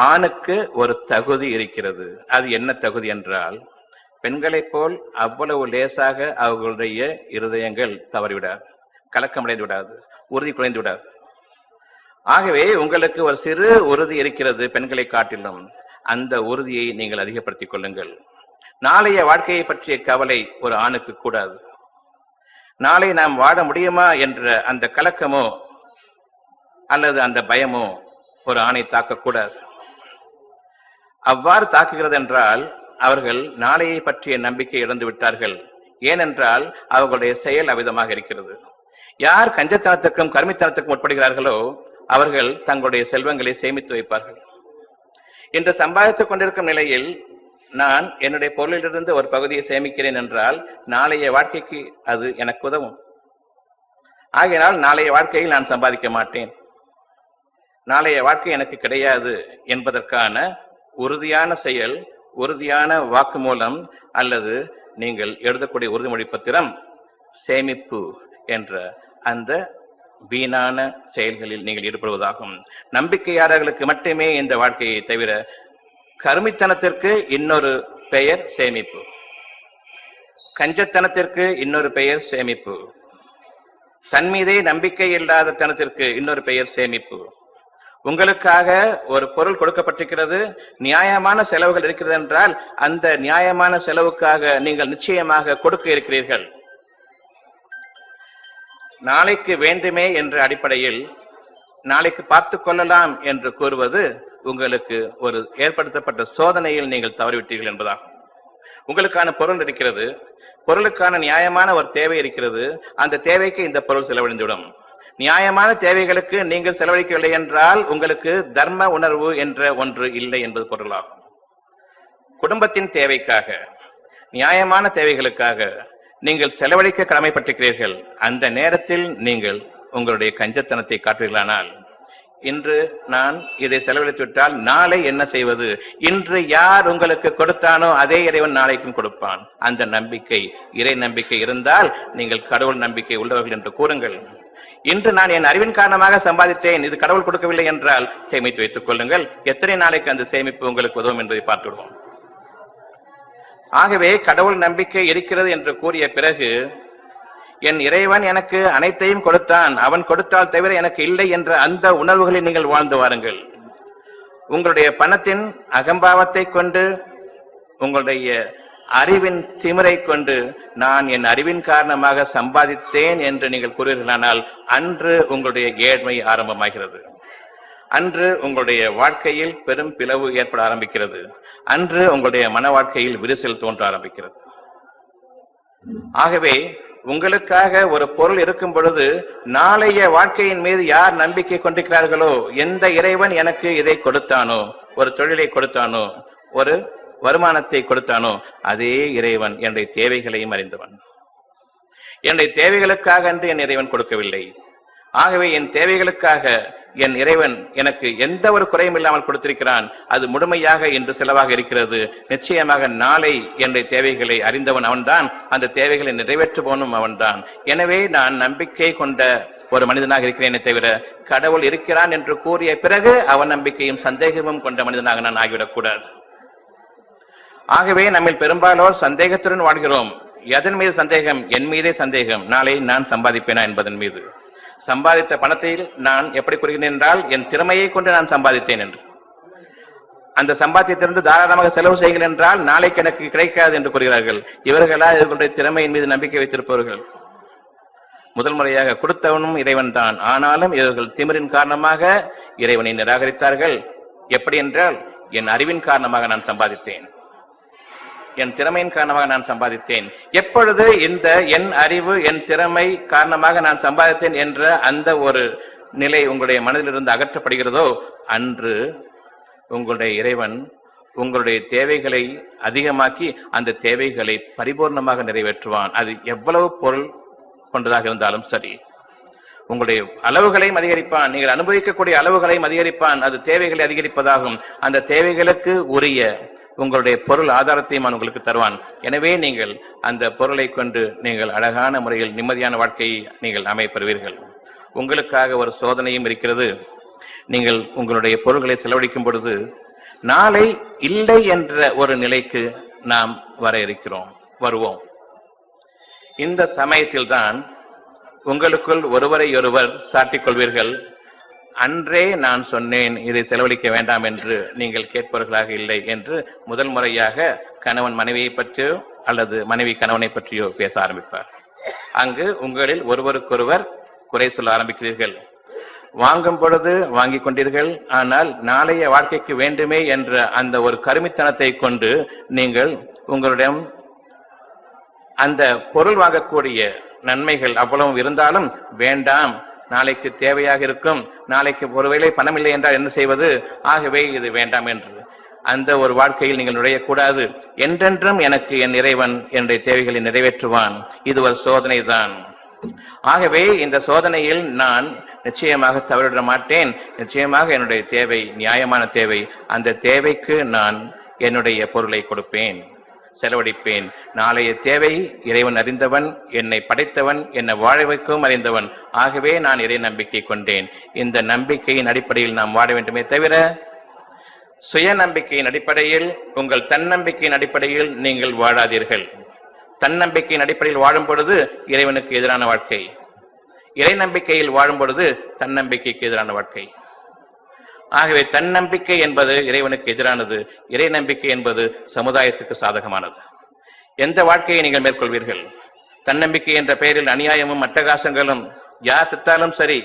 ஆணுக்கு ஒரு தகுதி இருக்கிறது. அது என்ன தகுதி என்றால், பெண்களைப் போல் அவ்வளவு லேசாக அவர்களுடைய இருதயங்கள் தவறிவிடாது, கலக்கமடைந்து விடாது, உறுதி குறைந்து விடாது. ஆகவே உங்களுக்கு ஒரு சிறு உறுதி இருக்கிறது பெண்களை காட்டிலும். அந்த உறுதியை நீங்கள் அதிகப்படுத்திக் கொள்ளுங்கள். நாளைய வாழ்க்கையை பற்றிய கவலை ஒரு ஆணுக்கு கூடாது. நாளை நாம் வாழ முடியுமா என்ற அந்த கலக்கமோ அல்லது அந்த பயமோ ஒரு ஆணை தாக்கக்கூடாது. அவ்வாறு தாக்குகிறது என்றால் அவர்கள் நாளையை பற்றிய நம்பிக்கை இழந்து விட்டார்கள். ஏனென்றால் அவர்களுடைய செயல் அவிதமாக இருக்கிறது. யார் கஞ்சத்தனத்துக்கும் கருமித்தனத்துக்கும் உட்படுகிறார்களோ அவர்கள் தங்களுடைய செல்வங்களை சேமித்து வைப்பார்கள். இன்று சம்பாதித்துக் கொண்டிருக்கும் நிலையில் நான் என்னுடைய பொருளிலிருந்து ஒரு பகுதியை சேமிக்கிறேன் என்றால் நாளைய வாழ்க்கைக்கு அது எனக்கு உதவும். ஆகையினால் நாளைய வாழ்க்கையில் நான் சம்பாதிக்க மாட்டேன், நாளைய வாழ்க்கை எனக்கு கிடையாது என்பதற்கான உறுதியான செயல், உறுதியான வாக்குமூலம் அல்லது நீங்கள் எழுதக்கூடிய உறுதிமொழி பத்திரம் சேமிப்பு என்ற அந்த வீணான செயல்களில் நீங்கள் ஈடுபடுவதாகும். நம்பிக்கையாளர்களுக்கு மட்டுமே இந்த வாழ்க்கையை தவிர கருமித்தனத்திற்கு இன்னொரு பெயர் சேமிப்பு, கஞ்சத்தனத்திற்கு இன்னொரு பெயர் சேமிப்பு, தன்மீதே நம்பிக்கை இல்லாத தனத்திற்கு இன்னொரு பெயர் சேமிப்பு. உங்களுக்காக ஒரு பொருள் கொடுக்கப்பட்டிருக்கிறது, நியாயமான செலவுகள் இருக்கிறது என்றால் அந்த நியாயமான செலவுக்காக நீங்கள் நிச்சயமாக கொடுக்க இருக்கிறீர்கள். நாளைக்கு வேண்டுமே என்ற அடிப்படையில் நாளைக்கு பார்த்து கொள்ளலாம் என்று கூறுவது உங்களுக்கு ஒரு ஏற்படுத்தப்பட்ட சோதனையில் நீங்கள் தவறிவிட்டீர்கள் என்பதாகும். உங்களுக்கான பொருள் இருக்கிறது, பொருளுக்கான நியாயமான ஒரு தேவை இருக்கிறது, அந்த தேவைக்கு இந்த பொருள் செலவழிந்துவிடும். நியாயமான தேவைகளுக்கு நீங்கள் செலவழிக்கவில்லை என்றால் உங்களுக்கு தர்ம உணர்வு என்ற ஒன்று இல்லை என்பது பொருளாகும். குடும்பத்தின் தேவைக்காக, நியாயமான தேவைகளுக்காக நீங்கள் செலவழிக்க கடமைப்பட்டிருக்கிறீர்கள். அந்த நேரத்தில் நீங்கள் உங்களுடைய கஞ்சத்தனத்தை காட்டுவீர்களானால், இன்று நான் இதை செலவழித்துவிட்டால் நாளை என்ன செய்வது? இன்று யார் உங்களுக்கு கொடுத்தானோ அதே இறைவன் நாளைக்கும் கொடுப்பான். அந்த நம்பிக்கை, இறை நம்பிக்கை இருந்தால் நீங்கள் கடவுள் நம்பிக்கை உள்ளவர்கள் என்று கூறுங்கள். இன்று நான் என் அறிவின் காரணமாக சம்பாதித்தேன், இது கடவுள் கொடுக்கவில்லை என்றால் சேமித்து வைத்துக் கொள்ளுங்கள். எத்தனை நாளைக்கு அந்த சேமிப்பு உங்களுக்கு உதவும் என்பதை பார்த்துவிடுவோம். ஆகவே கடவுள் நம்பிக்கை இருக்கிறது என்று கூறிய பிறகு, என் இறைவன் எனக்கு அனைத்தையும் கொடுத்தான், அவன் கொடுத்தால் தவிர எனக்கு இல்லை என்ற அந்த உணர்வுகளை நீங்கள் வாழ்ந்து வாருங்கள். உங்களுடைய பணத்தின் அகம்பாவத்தை கொண்டு, உங்களுடைய அறிவின் திமிரை கொண்டு நான் என் அறிவின் காரணமாக சம்பாதித்தேன் என்று நீங்கள் கூறுவீர்களானால் அன்று உங்களுடைய ஏழ்மை ஆரம்பமாகிறது. அன்று உங்களுடைய வாழ்க்கையில் பெரும் பிளவு ஏற்பட ஆரம்பிக்கிறது. அன்று உங்களுடைய மன வாழ்க்கையில் விரிசல் தோன்ற ஆரம்பிக்கிறது. ஆகவே உங்களுக்காக ஒரு பொருள் இருக்கும் பொழுது நாளைய வாழ்க்கையின் மீது யார் நம்பிக்கை கொண்டிருக்கிறார்களோ, எந்த இறைவன் எனக்கு இதை கொடுத்தானோ, ஒரு தொழிலை கொடுத்தானோ, ஒரு வருமானத்தை கொடுத்தானோ, அதே இறைவன் என்னுடைய தேவைகளையும் அறிந்தவன். என்னுடைய தேவைகளுக்காக என்று என் இறைவன் கொடுக்கவில்லை. ஆகவே என் தேவைகளுக்காக என் இறைவன் எனக்கு எந்த ஒரு குறையும் இல்லாமல் கொடுத்திருக்கிறான். அது முழுமையாக இன்று செலவாக இருக்கிறது. நிச்சயமாக நாளை என்னுடைய தேவைகளை அறிந்தவன் அவன்தான், அந்த தேவைகளை நிறைவேற்றுபவனும் அவன்தான். எனவே நான் நம்பிக்கை கொண்ட ஒரு மனிதனாக இருக்கிறேனே தவிர கடவுள் இருக்கிறான் என்று கூறிய பிறகு அவன் நம்பிக்கையும் சந்தேகமும் கொண்ட மனிதனாக நான் ஆகிவிடக்கூடாது. ஆகவே நம்மில் பெரும்பாலோர் சந்தேகத்துடன் வாழ்கிறோம். எதன் மீது சந்தேகம்? என் மீதே சந்தேகம். நாளை நான் சம்பாதிப்பேனா என்பதன் மீது. சம்பாதித்த பணத்தில் நான் எப்படி கூறுகிறேன் என்றால், என் திறமையை கொண்டு நான் சம்பாதித்தேன் என்று. அந்த சம்பாத்தியத்திலிருந்து தாராளமாக செலவு செய்கிறேன் என்றால் நாளைக்கு எனக்கு கிடைக்காது என்று கூறுகிறார்கள். இவர்களா இவர்களுடைய திறமையின் மீது நம்பிக்கை வைத்திருப்பவர்கள். முதல் முறையாக கொடுத்தவனும் இறைவன் தான். ஆனாலும் இவர்கள் திமிரின் காரணமாக இறைவனை நிராகரித்தார்கள். எப்படி என்றால், என் அறிவின் காரணமாக நான் சம்பாதித்தேன், என் திறமையின் காரணமாக நான் சம்பாதித்தேன். எப்பொழுது இந்த என் அறிவு, என் திறமை காரணமாக நான் சம்பாதித்தேன் என்ற அந்த ஒரு நிலை உங்களுடைய மனதிலிருந்து அகற்றப்படுகிறதோ, அன்று உங்களுடைய இறைவன் உங்களுடைய தேவைகளை அதிகமாக்கி அந்த தேவைகளை பரிபூர்ணமாக நிறைவேற்றுவான். அது எவ்வளவு பொருள் கொண்டதாக இருந்தாலும் சரி. உங்களுடைய அளவுகளையும் அதிகரிப்பான், நீங்கள் அனுபவிக்கக்கூடிய அளவுகளையும் அதிகரிப்பான். அது தேவைகளை அதிகரிப்பதாகும். அந்த தேவைகளுக்கு உரிய உங்களுடைய பொருள் ஆதாரத்தையும் உங்களுக்கு தருவான். எனவே நீங்கள் அந்த பொருளை கொண்டு நீங்கள் அழகான முறையில் நிம்மதியான வாழ்க்கையை நீங்கள் அமைப்பெறுவீர்கள். உங்களுக்காக ஒரு சோதனையும் இருக்கிறது. நீங்கள் உங்களுடைய பொருள்களை செலவழிக்கும் பொழுது நாளை இல்லை என்ற ஒரு நிலைக்கு நாம் வருவோம். இந்த சமயத்தில் தான் உங்களுக்குள் ஒருவரையொருவர் சாட்டிக் கொள்வீர்கள். அன்றே நான் சொன்னேன் இதை செலவழிக்க வேண்டாம் என்று, நீங்கள் கேட்பவர்களாக இல்லை என்று முதல் முறையாக கணவன் மனைவியை பற்றியோ அல்லது மனைவி கணவனை பற்றியோ பேச ஆரம்பிப்பார். அங்கு உங்களில் ஒருவருக்கொருவர் குறை சொல்ல ஆரம்பிக்கிறீர்கள். வாங்கும் பொழுது வாங்கிக் கொண்டீர்கள், ஆனால் நாளைய வாழ்க்கைக்கு வேண்டுமே என்ற அந்த ஒரு கருமித்தனத்தை கொண்டு நீங்கள் உங்களிடம் அந்த பொருள் வாங்கக்கூடிய நன்மைகள் அவ்வளவு இருந்தாலும் வேண்டாம், நாளைக்கு தேவையாக இருக்கும், நாளைக்கு ஒருவேளை பணம் இல்லை என்றால் என்ன செய்வது, ஆகவே இது வேண்டாம் என்று அந்த ஒரு வாழ்க்கையில் நீங்கள் நுழையக்கூடாது. என்றென்றும் எனக்கு என் இறைவன் என்னுடைய தேவைகளை நிறைவேற்றுவான். இது ஒரு சோதனை தான். ஆகவே இந்த சோதனையில் நான் நிச்சயமாக தவறிவிட மாட்டேன். நிச்சயமாக என்னுடைய தேவை நியாயமான தேவை. அந்த தேவைக்கு நான் என்னுடைய பொருளை கொடுப்பேன், செலவழிப்பேன். நாளைய தேவை இறைவன் அறிந்தவன், என்னை படைத்தவன், என்னை வாழ வைக்கவும் அறிந்தவன். ஆகவே நான் இறை நம்பிக்கை கொண்டேன். இந்த நம்பிக்கையின் அடிப்படையில் நாம் வாழ வேண்டுமே தவிர சுய நம்பிக்கையின் அடிப்படையில், உங்கள் தன்னம்பிக்கையின் அடிப்படையில் நீங்கள் வாழாதீர்கள். தன்னம்பிக்கையின் அடிப்படையில் வாழும் பொழுது இறைவனுக்கு எதிரான வாழ்க்கை, இறை நம்பிக்கையில் வாழும் பொழுது தன்னம்பிக்கைக்கு எதிரான வாழ்க்கை. ஆகவே தன்னம்பிக்கை என்பது இறைவனுக்கு எதிரானது, இறை நம்பிக்கை என்பது சமுதாயத்துக்கு சாதகமானது. எந்த வாழ்க்கையை நீங்கள் மேற்கொள்வீர்கள்? தன்னம்பிக்கை என்ற பெயரில் அநியாயமும் அட்டகாசங்களும், யார் செத்தாலும் சரி,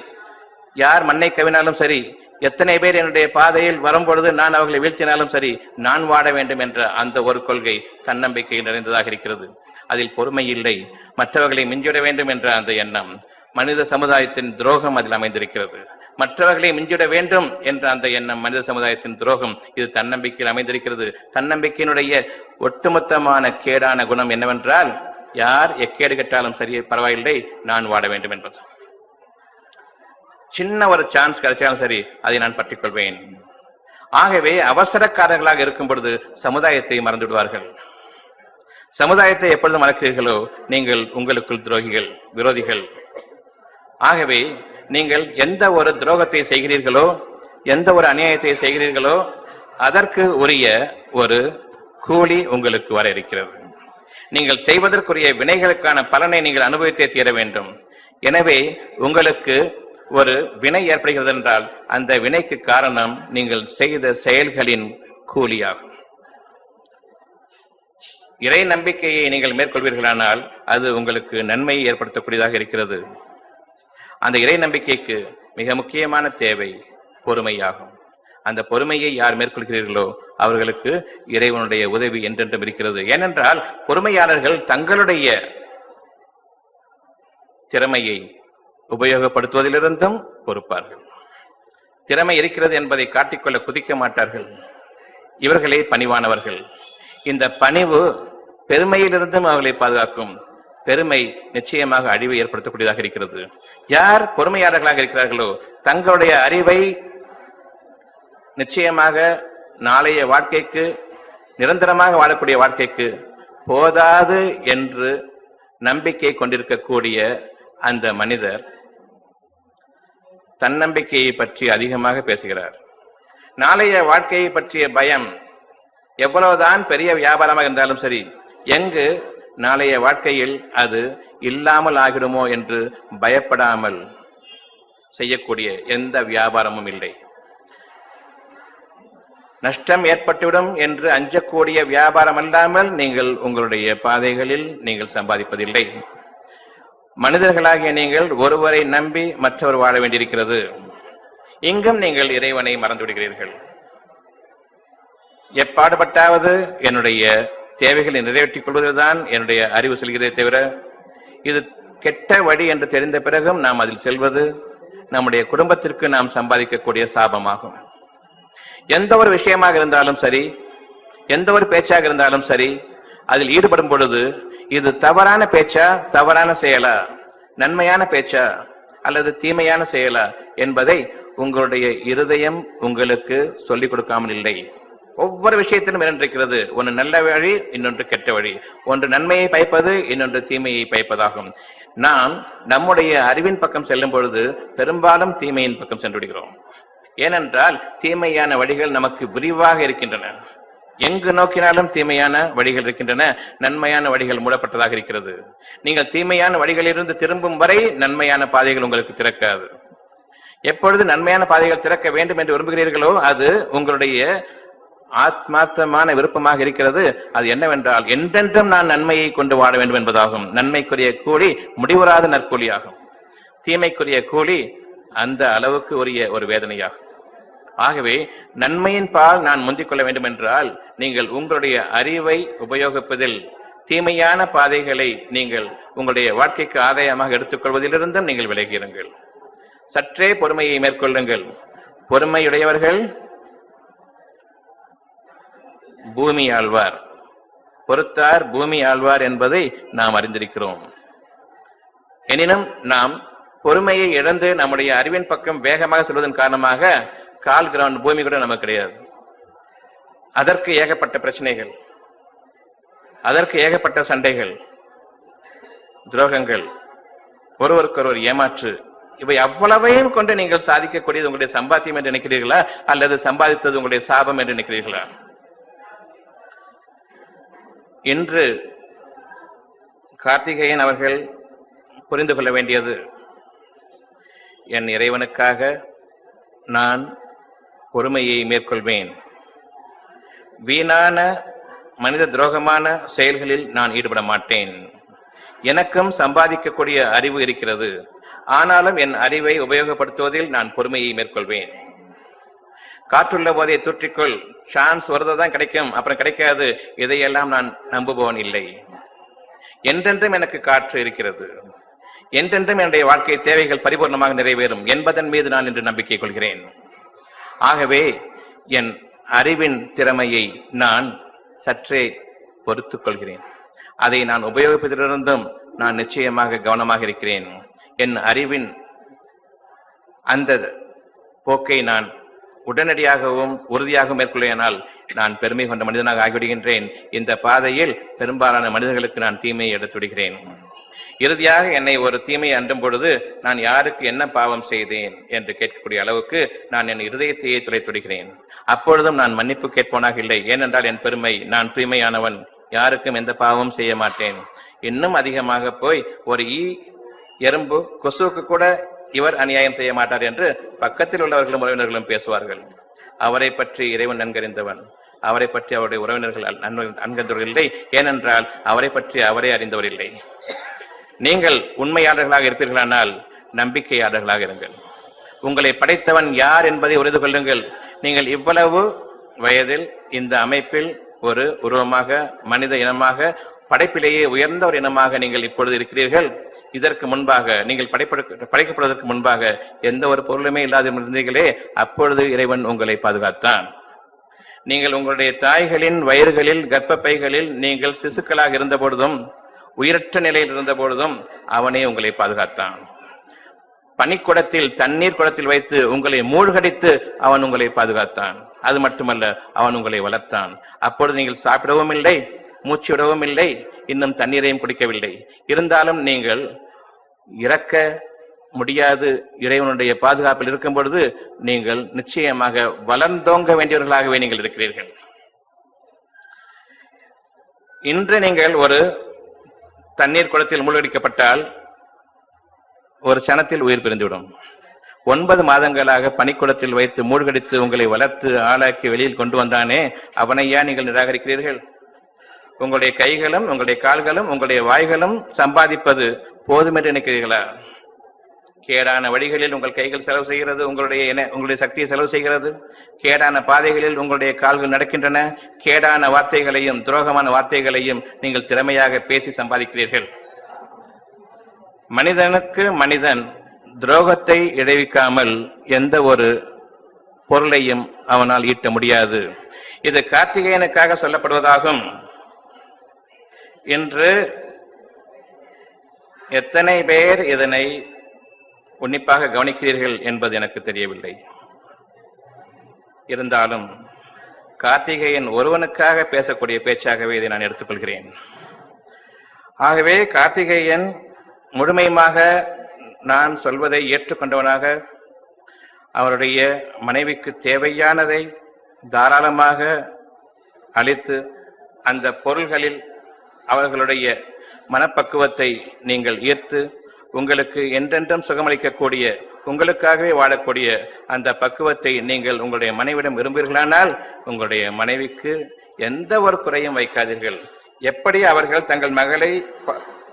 யார் மண்ணை கவினாலும் சரி, எத்தனை பேர் என்னுடைய பாதையில் வரும்பொழுது நான் அவர்களை வீழ்த்தினாலும் சரி, நான் வாழ வேண்டும் என்ற அந்த ஒரு கொள்கை தன்னம்பிக்கை நிறைந்ததாக இருக்கிறது. அதில் பொறுமை இல்லை. மற்றவர்களை மிஞ்சிட வேண்டும் என்ற அந்த எண்ணம், மனித சமுதாயத்தின் துரோகம் அதில் அமைந்திருக்கிறது. மற்றவர்களை மிஞ்சிட வேண்டும் என்ற அந்த எண்ணம் மனித சமுதாயத்தின் துரோகம். இது தன்னம்பிக்கையில் அமைந்திருக்கிறது. தன்னம்பிக்கையினுடைய ஒட்டுமொத்தமான கேடான குணம் என்னவென்றால், யார் எக்கேடு கட்டாலும் சரி பரவாயில்லை, நான் வாழ வேண்டும் என்பது. சின்ன ஒரு சான்ஸ் கிடைச்சாலும் சரி, அதை நான் பற்றிக்கொள்வேன். ஆகவே அவசரக்காரர்களாக இருக்கும் பொழுது சமுதாயத்தை மறந்துவிடுவார்கள். சமுதாயத்தை எப்பொழுது மறக்கிறீர்களோ நீங்கள் உங்களுக்குள் துரோகிகள், விரோதிகள். ஆகவே நீங்கள் எந்த ஒரு துரோகத்தை செய்கிறீர்களோ, எந்த ஒரு அநியாயத்தை செய்கிறீர்களோ, அதற்கு உரிய ஒரு கூலி உங்களுக்கு வர இருக்கிறது. நீங்கள் செய்வதற்குரிய வினைகளுக்கான பலனை நீங்கள் அனுபவித்தே தீர வேண்டும். எனவே உங்களுக்கு ஒரு வினை ஏற்படுகிறது என்றால் அந்த வினைக்கு காரணம் நீங்கள் செய்த செயல்களின் கூலியாகும். இறை நம்பிக்கையை நீங்கள் மேற்கொள்வீர்களானால் அது உங்களுக்கு நன்மையை ஏற்படுத்தக்கூடியதாக இருக்கிறது. அந்த இறை நம்பிக்கைக்கு மிக முக்கியமான தேவை பொறுமையாகும். அந்த பொறுமையை யார் மேற்கொள்கிறீர்களோ அவர்களுக்கு இறைவனுடைய உதவி என்றென்றும் இருக்கிறது. ஏனென்றால் பொறுமையாளர்கள் தங்களுடைய திறமையை உபயோகப்படுத்துவதிலிருந்தும் பொறுப்பார்கள். திறமை இருக்கிறது என்பதை காட்டிக்கொள்ள குதிக்க மாட்டார்கள். இவர்களே பணிவானவர்கள். இந்த பணிவு பெருமையிலிருந்தும் அவர்களை பாதுகாக்கும். பெருமை நிச்சயமாக அழிவை ஏற்படுத்தக்கூடியதாக இருக்கிறது. யார் பொறுமையாளர்களாக இருக்கிறார்களோ தங்களுடைய அறிவை நிச்சயமாக நாளைய வாழ்க்கைக்கு, நிரந்தரமாக வாழக்கூடிய வாழ்க்கைக்கு போதாது என்று நம்பிக்கை கொண்டிருக்கக்கூடிய அந்த மனிதர் தன்னம்பிக்கையை பற்றி அதிகமாக பேசுகிறார். நாளைய வாழ்க்கையை பற்றிய பயம் எவ்வளவுதான் பெரிய வியாபாரமாக இருந்தாலும் சரி, எங்கு நாளைய வாழ்க்கையில் அது இல்லாமல் ஆகிடுமோ என்று பயப்படாமல் செய்யக்கூடிய எந்த வியாபாரமும் இல்லை. நஷ்டம் ஏற்பட்டுவிடும் என்று அஞ்சக்கூடிய வியாபாரம் அல்லாமல் நீங்கள் உங்களுடைய பாதைகளில் நீங்கள் சம்பாதிப்பதில்லை. மனிதர்களாகிய நீங்கள் ஒருவரை நம்பி மற்றவர் வாழ வேண்டியிருக்கிறது. இங்கும் நீங்கள் இறைவனை மறந்துவிடுகிறீர்கள். எப்பாடுபட்டாவது என்னுடைய தேவைகளை நிறைவேற்றிக் கொள்வதுதான் என்னுடைய அறிவு செல்கிறதே தவிர, இது கெட்ட வழி என்று தெரிந்த பிறகும் நாம் அதில் செல்வது நம்முடைய குடும்பத்திற்கு நாம் சம்பாதிக்கக்கூடிய சாபமாகும். எந்த ஒரு விஷயமாக இருந்தாலும் சரி, எந்த ஒரு பேச்சாக இருந்தாலும் சரி, அதில் ஈடுபடும் பொழுது இது தவறான பேச்சா, தவறான செயலா, நன்மையான பேச்சா அல்லது தீமையான செயலா என்பதை உங்களுடைய இருதயம் உங்களுக்கு சொல்லிக் கொடுக்காமல் இல்லை. ஒவ்வொரு விஷயத்திலும் இருக்கிறது. ஒன்று நல்ல வழி, இன்னொன்று கெட்ட வழி. ஒன்று நன்மையை பயப்பது, இன்னொன்று தீமையை பயப்பதாகும். நாம் நம்முடைய அறிவின் பக்கம் செல்லும் பொழுது பெரும்பாலும் தீமையின் பக்கம் சென்று விடுகிறோம். ஏனென்றால் தீமையான வழிகள் நமக்கு விரிவாக இருக்கின்றன. எங்கு நோக்கினாலும் தீமையான வழிகள் இருக்கின்றன. நன்மையான வழிகள் மூடப்பட்டதாக இருக்கிறது. நீங்கள் தீமையான வழிகளிலிருந்து திரும்பும் வரை நன்மையான பாதைகள் உங்களுக்கு திறக்காது. எப்பொழுது நன்மையான பாதைகள் திறக்க வேண்டும் என்று விரும்புகிறீர்களோ அது உங்களுடைய ஆத்மார்த்தமான விருப்பமாக இருக்கிறது. அது என்னவென்றால் என்றென்றும் நான் நன்மையை கொண்டு வாழ வேண்டும் என்பதாகும். நன்மைக்குரிய கூலி முடிவுறாத நற்கூலியாகும். தீமைக்குரிய கூலி அந்த அளவுக்கு உரிய ஒரு வேதனையாகும். ஆகவே நன்மையின் பால் நான் முந்திக் கொள்ள வேண்டும் என்றால் நீங்கள் உங்களுடைய அறிவை உபயோகிப்பதில் தீமையான பாதைகளை நீங்கள் உங்களுடைய வாழ்க்கைக்கு ஆதாயமாக எடுத்துக்கொள்வதிலிருந்தும் நீங்கள் விலகியிருங்கள். சற்றே பொறுமையை மேற்கொள்ளுங்கள். பொறுமையுடையவர்கள் பூமி ஆழ்வார், பொறுத்தார் பூமி ஆழ்வார் என்பதை நாம் அறிந்திருக்கிறோம். எனினும் நாம் பொறுமையை இழந்து நம்முடைய அறிவின் பக்கம் வேகமாக செல்வதன் காரணமாக கால் கிரவுண்ட் பூமி கூட நமக்கு கிடையாது. அதற்கு ஏகப்பட்ட பிரச்சனைகள், அதற்கு ஏகப்பட்ட சண்டைகள், துரோகங்கள், ஒருவருக்கொருவர் ஏமாற்று, இவை அவ்வளவையும் கொண்டு நீங்கள் சாதிக்கக்கூடியது உங்களுடைய சம்பாத்தியம் என்று நினைக்கிறீர்களா அல்லது சம்பாதித்தது உங்களுடைய சாபம் என்று நினைக்கிறீர்களா? இன்று கார்த்திகேயன் அவர்கள் புரிந்து கொள்ள வேண்டியது, என் இறைவனுக்காக நான் பொறுமையை மேற்கொள்வேன். வீணான மனித துரோகமான செயல்களில் நான் ஈடுபட மாட்டேன். எனக்கும் சம்பாதிக்கக்கூடிய அறிவு இருக்கிறது. ஆனாலும் என் அறிவை உபயோகப்படுத்துவதில் நான் பொறுமையை மேற்கொள்வேன். காற்றுள்ள போதை தூற்றிக்கொள், சான்ஸ் வருதான் கிடைக்கும், அப்புறம் கிடைக்காது, இதையெல்லாம் நான் நம்புபவன் இல்லை. என்றென்றும் எனக்கு காற்று இருக்கிறது, என்றென்றும் என்னுடைய வாழ்க்கை தேவைகள் பரிபூர்ணமாக நிறைவேறும் என்பதன் மீது நான் இன்று நம்பிக்கை கொள்கிறேன். ஆகவே என் அறிவின் திறமையை நான் சற்றே பொறுத்துக் கொள்கிறேன். அதை நான் உபயோகிப்பதிலிருந்தும் நான் நிச்சயமாக கவனமாக இருக்கிறேன். என் அறிவின் அந்த போக்கை நான் உடனடியாகவும் உறுதியாகவும் மேற்கொள்ளினால் நான் பெருமை கொண்ட மனிதனாக ஆகிவிடுகின்றேன். இந்த பாதையில் பெரும்பாலான மனிதர்களுக்கு நான் தீமையை எடுத்து விடுகிறேன். இறுதியாக என்னை ஒரு தீமையை அண்டும் பொழுது நான் யாருக்கு என்ன பாவம் செய்தேன் என்று கேட்கக்கூடிய அளவுக்கு நான் என் இருதயத்தையே துளைத்து விடுகிறேன். அப்பொழுதும் நான் மன்னிப்பு கேட்பவனாக இல்லை. ஏனென்றால் என் பெருமை, நான் தூய்மையானவன், யாருக்கும் எந்த பாவமும் செய்ய மாட்டேன். இன்னும் அதிகமாக போய் ஒரு எறும்பு கொசுவுக்கு கூட இவர் அநியாயம் செய்ய மாட்டார் என்று பக்கத்தில் உள்ளவர்களும் உறவினர்களும் பேசுவார்கள். அவரை பற்றி இறைவன் நன்கறிந்தவன், அவரை பற்றி அவருடைய உறவினர்கள் நன்கறிந்தவர்கள் இல்லை. ஏனென்றால் அவரை பற்றி அவரே அறிந்தவர் இல்லை. நீங்கள் உண்மையாளர்களாக இருப்பீர்களானால் நம்பிக்கையாளர்களாக இருங்கள். உங்களை படைத்தவன் யார் என்பதை உறுதி கொள்ளுங்கள். நீங்கள் இவ்வளவு வயதில் இந்த அமைப்பில் ஒரு உருவமாக, மனித இனமாக, படைப்பிலேயே உயர்ந்த ஒரு இனமாக நீங்கள் இப்பொழுது இருக்கிறீர்கள். இதற்கு முன்பாக நீங்கள் படைக்கப்படுவதற்கு முன்பாக எந்த ஒரு பொருளுமே இல்லாத இருந்தீர்களே, அப்பொழுது இறைவன் உங்களை பாதுகாத்தான். நீங்கள் உங்களுடைய தாய்களின் வயிறுகளில், கர்ப்பப்பைகளில் நீங்கள் சிசுக்களாக இருந்த பொழுதும், உயிரற்ற நிலையில் இருந்த பொழுதும் அவனே உங்களை பாதுகாத்தான். பனிக்குடத்தில், தண்ணீர் குடத்தில் வைத்து உங்களை மூழ்கடித்து அவன் உங்களை பாதுகாத்தான். அது மட்டுமல்ல, அவன் உங்களை வளர்த்தான். அப்பொழுது நீங்கள் சாப்பிடவும் இல்லை, மூச்சு விடவும் இல்லை, இன்னும் தண்ணீரையும் குடிக்கவில்லை. இருந்தாலும் நீங்கள் இறக்க முடியாது. இறைவனுடைய பாதுகாப்பில் இருக்கும் பொழுது நீங்கள் நிச்சயமாக வளர்ந்தோங்க வேண்டியவர்களாகவே நீங்கள் இருக்கிறீர்கள். இன்று நீங்கள் ஒரு தண்ணீர் குளத்தில் மூழ்கடிக்கப்பட்டால் ஒரு சனத்தில் உயிர் பிரிந்துவிடும். 9 மாதங்களாக பனிக்குளத்தில் வைத்து மூழ்கடித்து உங்களை வளர்த்து ஆளாக்கி வெளியில் கொண்டு வந்தானே, அவனையா நீங்கள் நிராகரிக்கிறீர்கள்? உங்களுடைய கைகளும், உங்களுடைய கால்களும், உங்களுடைய வாய்களும் சம்பாதிப்பது போதும் என்று நினைக்கிறீர்களா? கேடான வழிகளில் உங்கள் கைகள் செலவு செய்கிறது, உங்களுடைய சக்தியை செலவு செய்கிறது. கேடான பாதைகளில் உங்களுடைய கால்கள் நடக்கின்றன. கேடான வார்த்தைகளையும், துரோகமான வார்த்தைகளையும் நீங்கள் திறமையாக பேசி சம்பாதிக்கிறீர்கள். மனிதனுக்கு மனிதன் துரோகத்தை இடைவிக்காமல் எந்த ஒரு பொருளையும் அவனால் ஈட்ட முடியாது. இது கார்த்திகேயனுக்காக சொல்லப்படுவதாகும். இன்று எத்தனை பேர் இதனை உன்னிப்பாக கவனிக்கிறீர்கள் என்பது எனக்கு தெரியவில்லை. இருந்தாலும் கார்த்திகேயன் ஒருவனுக்காக பேசக்கூடிய பேச்சாகவே இதை நான் எடுத்துக்கொள்கிறேன். ஆகவே கார்த்திகேயன் முழுமையாக நான் சொல்வதை ஏற்றுக்கொண்டவனாக, அவருடைய மனைவிக்கு தேவையானதை தாராளமாக அளித்து, அந்த பொருள்களில் அவர்களுடைய மனப்பக்குவத்தை நீங்கள் ஈர்த்து, உங்களுக்கு என்றென்றும் சுகமளிக்கக்கூடிய, உங்களுக்காகவே வாழக்கூடிய அந்த பக்குவத்தை நீங்கள் உங்களுடைய மனைவிடம் விரும்புகிறீர்களானால் உங்களுடைய மனைவிக்கு எந்த ஒரு குறையும் வைக்காதீர்கள். எப்படி அவர்கள் தங்கள் மகளை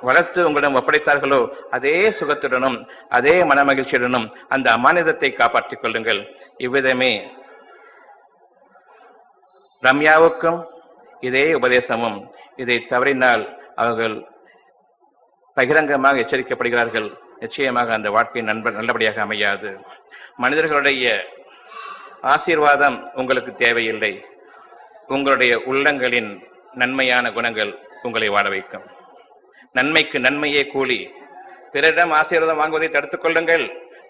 வளர்த்து உங்களிடம் ஒப்படைத்தார்களோ அதே சுகத்துடனும் அதே மனமகிழ்ச்சியுடனும் அந்த அமானிதத்தை காப்பாற்றிக் கொள்ளுங்கள். இவ்விதமே ரம்யாவுக்கும் இதே உபதேசமும், இதை தவறினால் அவர்கள் பகிரங்கமாக எச்சரிக்கப்படுகிறார்கள். நிச்சயமாக அந்த வாழ்க்கை நல்லபடியாக அமையாது. மனிதர்களுடைய ஆசீர்வாதம் உங்களுக்கு தேவையில்லை. உங்களுடைய உள்ளங்களின் நன்மையான குணங்கள் உங்களை வாழ வைக்கும். நன்மைக்கு நன்மையே கூலி. பிறரிடம் ஆசீர்வாதம் வாங்குவதை தடுத்துக் கொள்ளுங்கள்.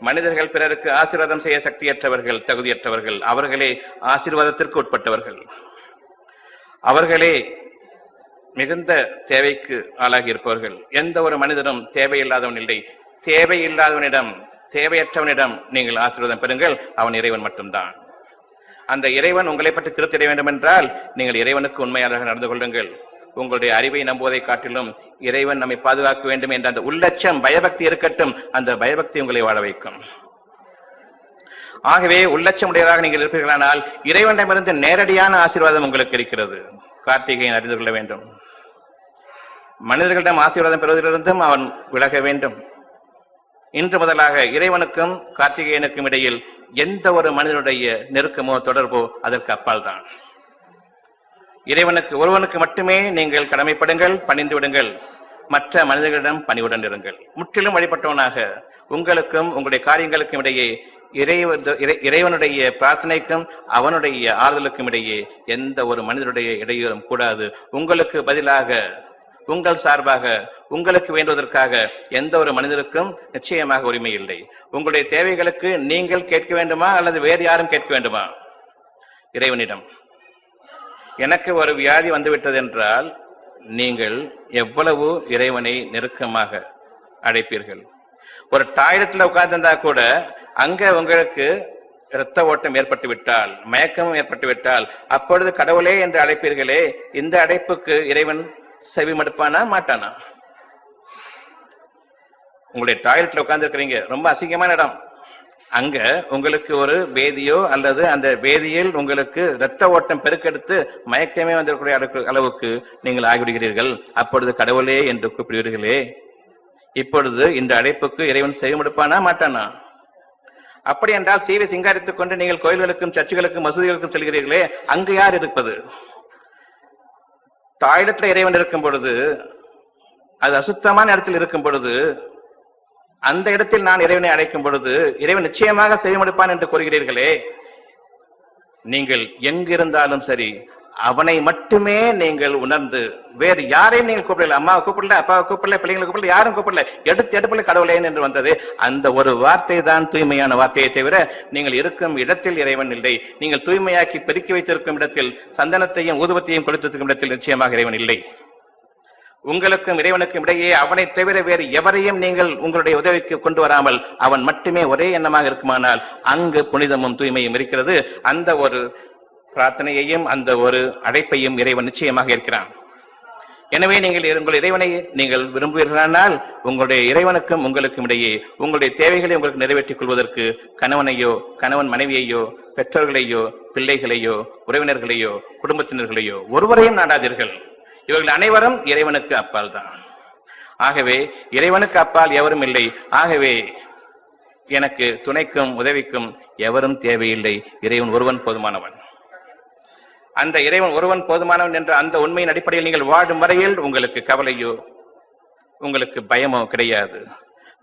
மனிதர்கள் பிறருக்கு ஆசீர்வாதம் செய்ய சக்தியற்றவர்கள், தகுதியற்றவர்கள். அவர்களே ஆசீர்வாதத்திற்கு உட்பட்டவர்கள். அவர்களே மிகுந்த தேவைக்கு ஆளாகி இருப்பவர்கள். எந்த ஒரு மனிதனும் தேவையில்லாதவன் இல்லை. தேவையில்லாதவனிடம், தேவையற்றவனிடம் நீங்கள் ஆசீர்வாதம் பெறுங்கள். அவன் இறைவன் மட்டும்தான். அந்த இறைவன் உங்களை பற்றி திருத்திட வேண்டும் என்றால் நீங்கள் இறைவனுக்கு உண்மையாளராக நடந்து கொள்ளுங்கள். உங்களுடைய அறிவை நம்புவதை காட்டிலும் இறைவன் நம்மை பாதுகாக்க வேண்டும் என்ற அந்த உள்ளட்சம், பயபக்தி இருக்கட்டும். அந்த பயபக்தி உங்களை வாழ வைக்கும். ஆகவே உள்ளட்சம் உடையவராக நீங்கள் இருப்பீர்களானால் இறைவனிடமிருந்து நேரடியான ஆசீர்வாதம் உங்களுக்கு இருக்கிறது. கார்த்திகேயன் அறிந்து கொள்ள வேண்டும். மனிதர்களிடம் ஆசீர்வாதம் பெறுவதிலிருந்தும் அவன் விலக வேண்டும். இன்று முதலாக இறைவனுக்கும் கார்த்திகேயனுக்கும் இடையில் எந்த ஒரு மனிதனுடைய நெருக்கமோ தொடர்போ அதற்கு அப்பால் தான். இறைவனுக்கு ஒருவனுக்கு மட்டுமே நீங்கள் கடமைப்படுங்கள், பணிந்து விடுங்கள். மற்ற மனிதர்களிடம் பணிவுடன் இருங்கள். முற்றிலும் வழிபட்டவனாக உங்களுக்கும் உங்களுடைய காரியங்களுக்கும் இடையே இறைவனுடைய பிரார்த்தனைக்கும் அவனுடைய ஆறுதலுக்கும் இடையே எந்த ஒரு மனிதனுடைய இடையூறும் கூடாது. உங்களுக்கு பதிலாக, உங்கள் சார்பாக, உங்களுக்கு வேண்டுவதற்காக எந்த ஒரு மனிதருக்கும் நிச்சயமாக உரிமை இல்லை. உங்களுடைய தேவைகளுக்கு நீங்கள் கேட்க வேண்டுமா அல்லது வேறு யாரும் கேட்க வேண்டுமா? இறைவனிடம். எனக்கு ஒரு வியாதி வந்துவிட்டது என்றால் நீங்கள் எவ்வளவு இறைவனை நெருக்கமாக அழைப்பீர்கள். ஒரு டாய்லெட்ல உட்கார்ந்திருந்தா கூட அங்க உங்களுக்கு இரத்த ஓட்டம் ஏற்பட்டு விட்டால், மயக்கமும் ஏற்பட்டு விட்டால், அப்பொழுது கடவுளே என்று அழைப்பீர்களே. இந்த அழைப்புக்கு இறைவன் செவி மடுப்பானா மாட்டானா? உங்களுடைய டாய்லெட்ல உட்கார்ந்து இருக்கிறீங்க, ரொம்ப அசிங்கமான இடம். அங்க உங்களுக்கு ஒரு வேதியோ அல்லது அந்த வேதியில் உங்களுக்கு இரத்த ஓட்டம் பெருக்கெடுத்து மயக்கமே வந்திருக்கூடிய அளவுக்கு நீங்கள் ஆகிவிடுகிறீர்கள். அப்பொழுது கடவுளே என்று கூப்பிடுவீர்களே. இப்பொழுது இந்த அழைப்புக்கு இறைவன் செய்யமடுப்பானா மாட்டானா? அப்படி என்றால் சீவை சிங்காரித்துக் கொண்டு நீங்கள் கோயில்களுக்கும் சர்ச்சுகளுக்கும் மசூதிகளுக்கும் செல்கிறீர்களே, அங்கு யார் இருப்பது? டாய்லெட்ல இறைவன் இருக்கும் பொழுது, அது அசுத்தமான இடத்தில் இருக்கும் பொழுது, அந்த இடத்தில் நான் இறைவனை அழைக்கும் பொழுது இறைவன் நிச்சயமாக செய்யமடுப்பான் என்று கூறுகிறீர்களே. நீங்கள் எங்கிருந்தாலும் சரி, அவனை மட்டுமே நீங்கள் உணர்ந்து வேறு யாரையும் நீங்கள் கூப்பிடல. அம்மாவை கூப்பிடல, அப்பாவை கூப்பிடல, பிள்ளைங்களை கூப்பிடல, யாரும் கூப்பிடல. எடுப்புல கடவுளேன் என்று வந்தது. அந்த ஒரு வார்த்தை தான் தூய்மையான வார்த்தையை தவிர நீங்கள் இருக்கும் இடத்தில் இறைவன் இல்லை. நீங்கள் தூய்மையாக்கி பெருக்கி வைத்திருக்கும் இடத்தில், சந்தனத்தையும் ஊதுபத்தையும் கொடுத்திருக்கும் இடத்தில் நிச்சயமாக இறைவன் இல்லை. உங்களுக்கும் இறைவனுக்கும் இடையே அவனை தவிர வேறு எவரையும் நீங்கள் உங்களுடைய உதவிக்கு கொண்டு வராமல் அவன் மட்டுமே ஒரே எண்ணமாக இருக்குமானால் அங்கு புனிதமும் தூய்மையும் இருக்கிறது. அந்த ஒரு பிரார்த்தனையையும் அந்த ஒரு அழைப்பையும் இறைவன் நிச்சயமாக இருக்கிறான். எனவே நீங்கள் உங்கள் இறைவனை நீங்கள் விரும்புவீர்களானால் உங்களுடைய இறைவனுக்கும் உங்களுக்கும் இடையே உங்களுடைய தேவைகளை உங்களுக்கு நிறைவேற்றிக் கொள்வதற்கு கணவனையோ, கணவன் மனைவியையோ, பெற்றோர்களையோ, பிள்ளைகளையோ, உறவினர்களையோ, குடும்பத்தினர்களையோ ஒருவரையும் நாடாதீர்கள். இவர்கள் அனைவரும் இறைவனுக்கு அப்பால் தான். ஆகவே இறைவனுக்கு அப்பால் எவரும் இல்லை. ஆகவே எனக்கு துணைக்கும் உதவிக்கும் எவரும் தேவையில்லை. இறைவன் ஒருவன் போதுமானவன். அந்த இறைவன் ஒருவன் போதுமானவன் என்ற அந்த உண்மையின் அடிப்படையில் நீங்கள் வாழும் வரையில் உங்களுக்கு கவலையோ, உங்களுக்கு பயமோ கிடையாது.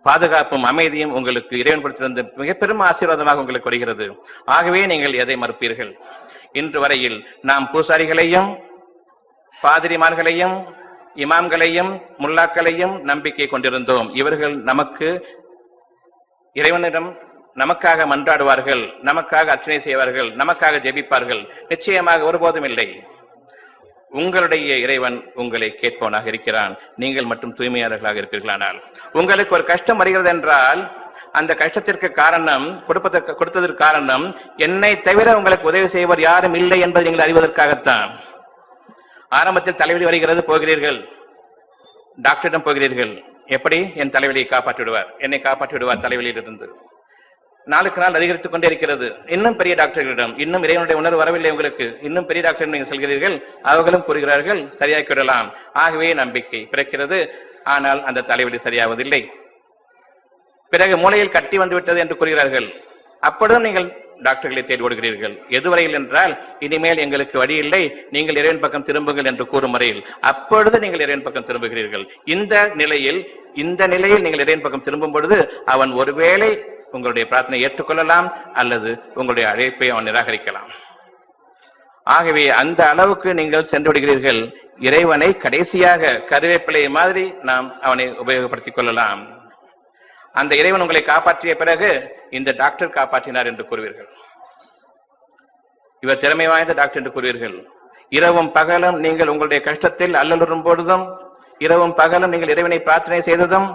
பாதுகாப்பும் அமைதியும் உங்களுக்கு இறைவன் கொடுத்திருந்த மிக பெரும் ஆசீர்வாதமாக உங்களுக்கு வருகிறது. ஆகவே நீங்கள் எதை மறுப்பீர்கள்? இன்று வரையில் நாம் பூசாரிகளையும், பாதிரிமார்களையும், இமாம்களையும், முல்லாக்களையும் நம்பிக்கை கொண்டிருந்தோம். இவர்கள் நமக்கு இறைவனிடம் நமக்காக மன்றாடுவார்கள், நமக்காக அர்ச்சனை செய்வார்கள், நமக்காக ஜெபிப்பார்கள். நிச்சயமாக ஒருபோதும் இல்லை. உங்களுடைய இறைவன் உங்களை கேட்பவனாக இருக்கிறான். நீங்கள் மட்டும் தூய்மையாளர்களாக இருக்கிறீர்களானால் உங்களுக்கு ஒரு கஷ்டம் வருகிறது என்றால் அந்த கஷ்டத்திற்கு காரணம், கொடுத்ததற்கு காரணம் என்னை தவிர உங்களுக்கு உதவி செய்வர் யாரும் இல்லை என்பதை நீங்கள் அறிவதற்காகத்தான். ஆரம்பத்தில் தலைவலி வருகிறது, போகிறீர்கள், டாக்டரிடம் போகிறீர்கள். எப்படி? என் தலைவலியை காப்பாற்றி விடுவார், என்னை காப்பாற்றி விடுவார் தலைவலியில் இருந்து. நாளுக்கு நாள் அதிகரித்துக் கொண்டே இருக்கிறது. இன்னும் பெரிய டாக்டர்களிடம், இன்னும் இறைவனுடைய உணர்வு வரவில்லை உங்களுக்கு, இன்னும் பெரிய டாக்டர் நீங்கள் செல்கிறீர்கள். அவர்களும் கூறுகிறார்கள் சரியாக்கி விடலாம். ஆகவே நம்பிக்கை பிறக்கிறது. ஆனால் அந்த தலைவலி சரியாவதில்லை. பிறகு மூளையில் கட்டி வந்து விட்டது என்று கூறுகிறார்கள். அப்பொழுதும் நீங்கள் டாக்டர்களை தேடி ஓடுகிறீர்கள். எதுவரையில் என்றால் இனிமேல் எங்களுக்கு வழி இல்லை, நீங்கள் இறைவன் பக்கம் திரும்புங்கள் என்று கூறும் வரையில். அப்பொழுது நீங்கள் இறைவன் பக்கம் திரும்புகிறீர்கள். இந்த நிலையில் நீங்கள் இறைவன் பக்கம் திரும்பும் பொழுது அவன் ஒருவேளை உங்களுடைய பிரார்த்தனை ஏற்றுக்கொள்ளலாம் அல்லது உங்களுடைய அழைப்பை அவன் நிராகரிக்கலாம். ஆகவே அந்த அளவுக்கு நீங்கள் சென்று விடுகிறீர்கள். இறைவனை கடைசியாக கருவேப்பிலை மாதிரி நாம் அவனை உபயோகப்படுத்திக் கொள்ளலாம். அந்த இறைவன் உங்களை காப்பாற்றிய பிறகு இந்த டாக்டர் காப்பாற்றினார் என்று கூறுவீர்கள். இவர் திறமை வாய்ந்த டாக்டர் என்று கூறுவீர்கள். இரவும் பகலும் நீங்கள் உங்களுடைய கஷ்டத்தில் அல்லலுறும் பொழுதும், இரவும் பகலும் நீங்கள் இறைவனை பிரார்த்தனை செய்ததும்,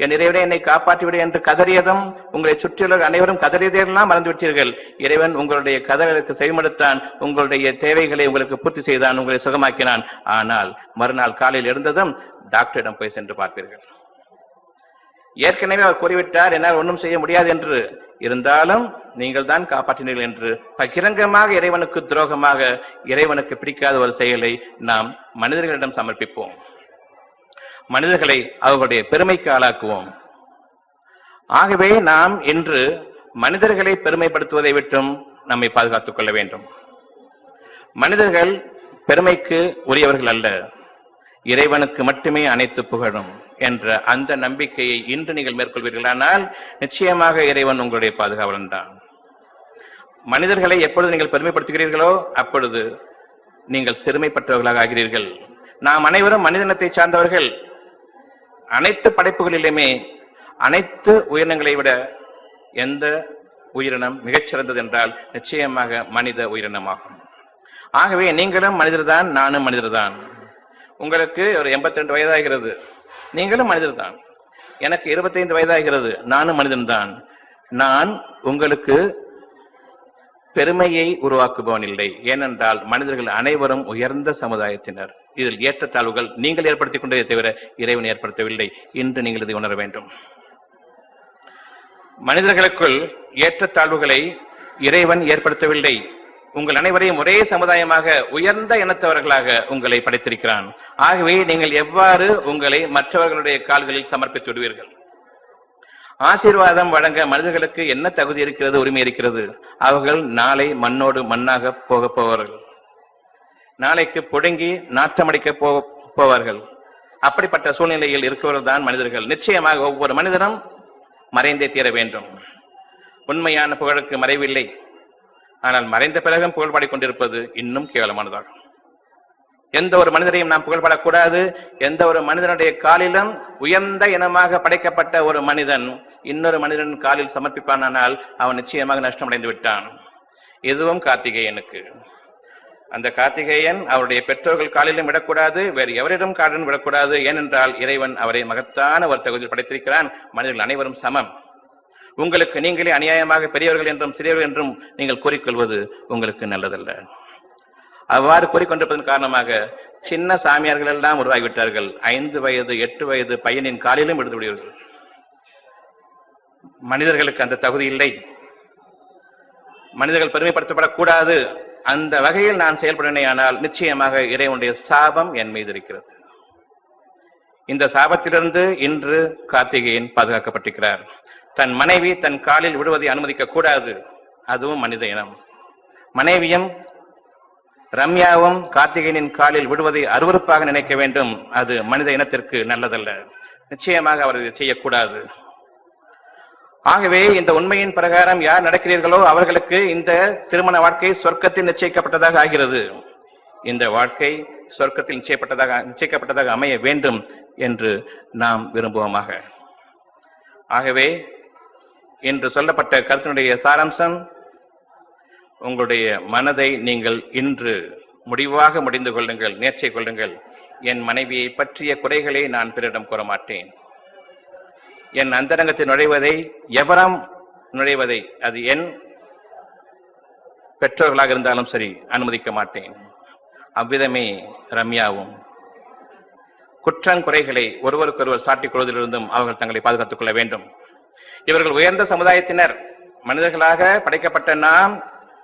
என் இறைவனை என்னை காப்பாற்றிவிடு என்று கதறியதும், உங்களை சுற்றியுள்ள அனைவரும் கதறியதெல்லாம் மறந்துவிட்டீர்கள். இறைவன் உங்களுடைய கதறலுக்கு செவிமடுத்தான், உங்களுடைய தேவைகளை உங்களுக்கு பூர்த்தி செய்தான், உங்களை சுகமாக்கினான். ஆனால் மறுநாள் காலையில் எழுந்ததும் டாக்டரிடம் போய் சென்று பார்ப்பீர்கள். ஏற்கனவே அவர் கூறிவிட்டார் என்னால் ஒன்றும் செய்ய முடியாது என்று. இருந்தாலும் நீங்கள் தான் காப்பாற்றினீர்கள் என்று பகிரங்கமாக இறைவனுக்கு துரோகமாக, இறைவனுக்கு பிடிக்காத ஒரு செயலை நாம் மனிதர்களிடம் சமர்ப்பிப்போம். மனிதர்களை அவர்களுடைய பெருமைக்கு ஆளாக்குவோம். ஆகவே நாம் இன்று மனிதர்களை பெருமைப்படுத்துவதை விட்டும் நம்மை பாதுகாத்துக் கொள்ள வேண்டும். மனிதர்கள் பெருமைக்கு உரியவர்கள் அல்ல, இறைவனுக்கு மட்டுமே அனைத்து புகழும் என்ற அந்த நம்பிக்கையை இன்று நீங்கள் மேற்கொள்வீர்களானால் நிச்சயமாக இறைவன் உங்களுடைய பாதுகாவலன் தான். மனிதர்களை எப்பொழுது நீங்கள் பெருமைப்படுத்துகிறீர்களோ அப்பொழுது நீங்கள் சிறுமைப்பட்டவர்களாக ஆகிறீர்கள். நாம் அனைவரும் மனிதனத்தை சார்ந்தவர்கள். அனைத்து படைப்புகளிலுமே அனைத்து உயிரினங்களை விட எந்த உயிரினம் மிகச்சிறந்தது என்றால் நிச்சயமாக மனித உயிரினமாகும். ஆகவே நீங்களும் மனிதர்தான், நானும் மனிதர்தான். உங்களுக்கு ஒரு 82 வயதாகிறது, நீங்களும் மனிதர்தான். எனக்கு 25 வயதாகிறது, நானும் மனிதன்தான். நான் உங்களுக்கு பெருமையை உருவாக்குபவன் இல்லை. ஏனென்றால் மனிதர்கள் அனைவரும் உயர்ந்த சமுதாயத்தினர். இதில் ஏற்றத்தாழ்வுகள் நீங்கள் ஏற்படுத்திக் கொண்டதை தவிர இறைவன் ஏற்படுத்தவில்லை. இன்று நீங்கள் இதை உணர வேண்டும். மனிதர்களுக்குள் ஏற்றத்தாழ்வுகளை இறைவன் ஏற்படுத்தவில்லை. உங்கள் அனைவரையும் ஒரே சமுதாயமாக உயர்ந்த இனத்தவர்களாக உங்களை படைத்திருக்கிறான். ஆகவே நீங்கள் எவ்வாறு உங்களை மற்றவர்களுடைய கால்களில் சமர்ப்பித்து விடுவீர்கள்? ஆசீர்வாதம் வழங்க மனிதர்களுக்கு என்ன தகுதி இருக்கிறது, உரிமை இருக்கிறது? அவர்கள் நாளை மண்ணோடு மண்ணாக போவார்கள். நாளைக்கு புடுங்கி நாற்றமடிக்க போவார்கள். அப்படிப்பட்ட சூழ்நிலையில் இருக்கிறவர்கள் தான் மனிதர்கள். நிச்சயமாக ஒவ்வொரு மனிதனும் மறைந்தே தீர வேண்டும். உண்மையான புகழுக்கு மறைவில்லை. ஆனால் மறைந்த பிறகும் புகழ்பாடிக் கொண்டிருப்பது இன்னும் கேவலமானதாகும். எந்த ஒரு மனிதரையும் நாம் புகழ்பாடக்கூடாது. எந்த ஒரு மனிதனுடைய காலிலும் உயர்ந்த இனமாக படைக்கப்பட்ட ஒரு மனிதன் இன்னொரு மனிதன் காலில் சமர்ப்பிப்பானால் அவன் நிச்சயமாக நஷ்டமடைந்து விட்டான். இதுவும் கார்த்திகேயனுக்கு. அந்த கார்த்திகேயன் அவருடைய பெற்றோர்கள் காலிலும் விடக்கூடாது, வேறு எவரிடம் காலிலும் விடக்கூடாது. ஏனென்றால் இறைவன் அவரை மகத்தான ஒரு தகுதியில் படைத்திருக்கிறான். மனிதர்கள் அனைவரும் சமம். உங்களுக்கு நீங்களே அநியாயமாக பெரியவர்கள் என்றும் சிறியவர்கள் என்றும் நீங்கள் கூறிக்கொள்வது உங்களுக்கு நல்லதல்ல. அவ்வாறு கூறிக்கொண்டிருப்பதன் காரணமாக சின்ன சாமியார்கள் எல்லாம் உருவாகிவிட்டார்கள். 5 வயது 8 வயது பையனின் காலிலும் விடுத்து விடுவார்கள். மனிதர்களுக்கு அந்த தகுதி இல்லை. மனிதர்கள் பெருமைப்படுத்தப்படக்கூடாது. அந்த வகையில் நான் செயல்படுவேனால் நிச்சயமாக இறைவனுடைய சாபம் என் மீது இருக்கிறது. இந்த சாபத்திலிருந்து இன்று கார்த்திகேயன் பாதுகாக்கப்பட்டிருக்கிறார். தன் மனைவி தன் காலில் விடுவதை அனுமதிக்க கூடாது. அதுவும் மனித இனம். மனைவியும் ரம்யாவும் கார்த்திகேயனின் காலில் விடுவதை அருவருப்பாக நினைக்க வேண்டும். அது மனித இனத்திற்கு நல்லதல்ல. நிச்சயமாக அவர் இதை செய்யக்கூடாது. ஆகவே இந்த உண்மையின் பிரகாரம் யார் நடக்கிறீர்களோ அவர்களுக்கு இந்த திருமண வாழ்க்கை சொர்க்கத்தில் நிச்சயிக்கப்பட்டதாக ஆகிறது. இந்த வாழ்க்கை சொர்க்கத்தில் நிச்சயிக்கப்பட்டதாக அமைய வேண்டும் என்று நாம் விரும்புவோமாக. ஆகவே இன்று சொல்லப்பட்ட கருத்தினுடைய சாராம்சம், உங்களுடைய மனதை நீங்கள் இன்று முடிவாக முடிந்து கொள்ளுங்கள், நேர்ச்சை கொள்ளுங்கள். என் மனைவியை பற்றிய குறைகளை நான் பிறரிடம் கூற மாட்டேன். என் அந்தரங்கத்தில் நுழைவதை, எவரம் நுழைவதை, அது என் பெற்றோர்களாக இருந்தாலும் சரி, அனுமதிக்க மாட்டேன். அவ்விதமே ரம்யாவும். குற்றங்குறைகளை ஒருவருக்கொருவர் சாட்டிக் கொள்வதிலிருந்தும் அவர்கள் தங்களை பாதுகாத்துக் கொள்ள வேண்டும். இவர்கள் உயர்ந்த சமுதாயத்தினர். மனிதர்களாக படைக்கப்பட்ட நாம்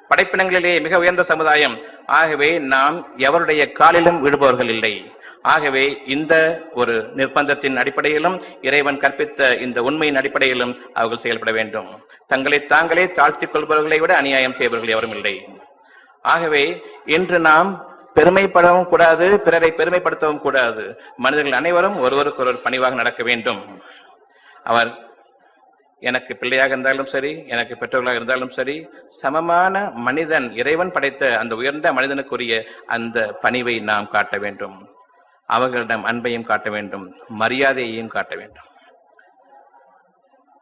படைப்பினங்களிலே மிக உயர்ந்த சமுதாயம். ஆகவே நாம் எவருடைய காலிலும் விடுபவர்கள் இல்லை. ஆகவே இந்த ஒரு நிர்பந்தத்தின் அடிப்படையிலும் இறைவன் கற்பித்த இந்த உண்மையின் அடிப்படையிலும் அவர்கள் செயல்பட வேண்டும். தங்களை தாங்களே தாழ்த்திக் கொள்பவர்களை விட அநியாயம் செய்பவர்கள் எவரும் இல்லை. ஆகவே இன்று நாம் பெருமைப்படவும் கூடாது, பிறரை பெருமைப்படுத்தவும் கூடாது. மனிதர்கள் அனைவரும் ஒருவருக்கொருவர் பணிவாக நடக்க வேண்டும். அவர் எனக்கு பிள்ளையாக இருந்தாலும் சரி, எனக்கு பெற்றோர்களாக இருந்தாலும் சரி, சமமான மனிதன், இறைவன் படைத்த அந்த உயர்ந்த மனிதனுக்குரிய அந்த பணிவை நாம் காட்ட வேண்டும். அவர்களிடம் அன்பையும் காட்ட வேண்டும், மரியாதையையும் காட்ட வேண்டும்.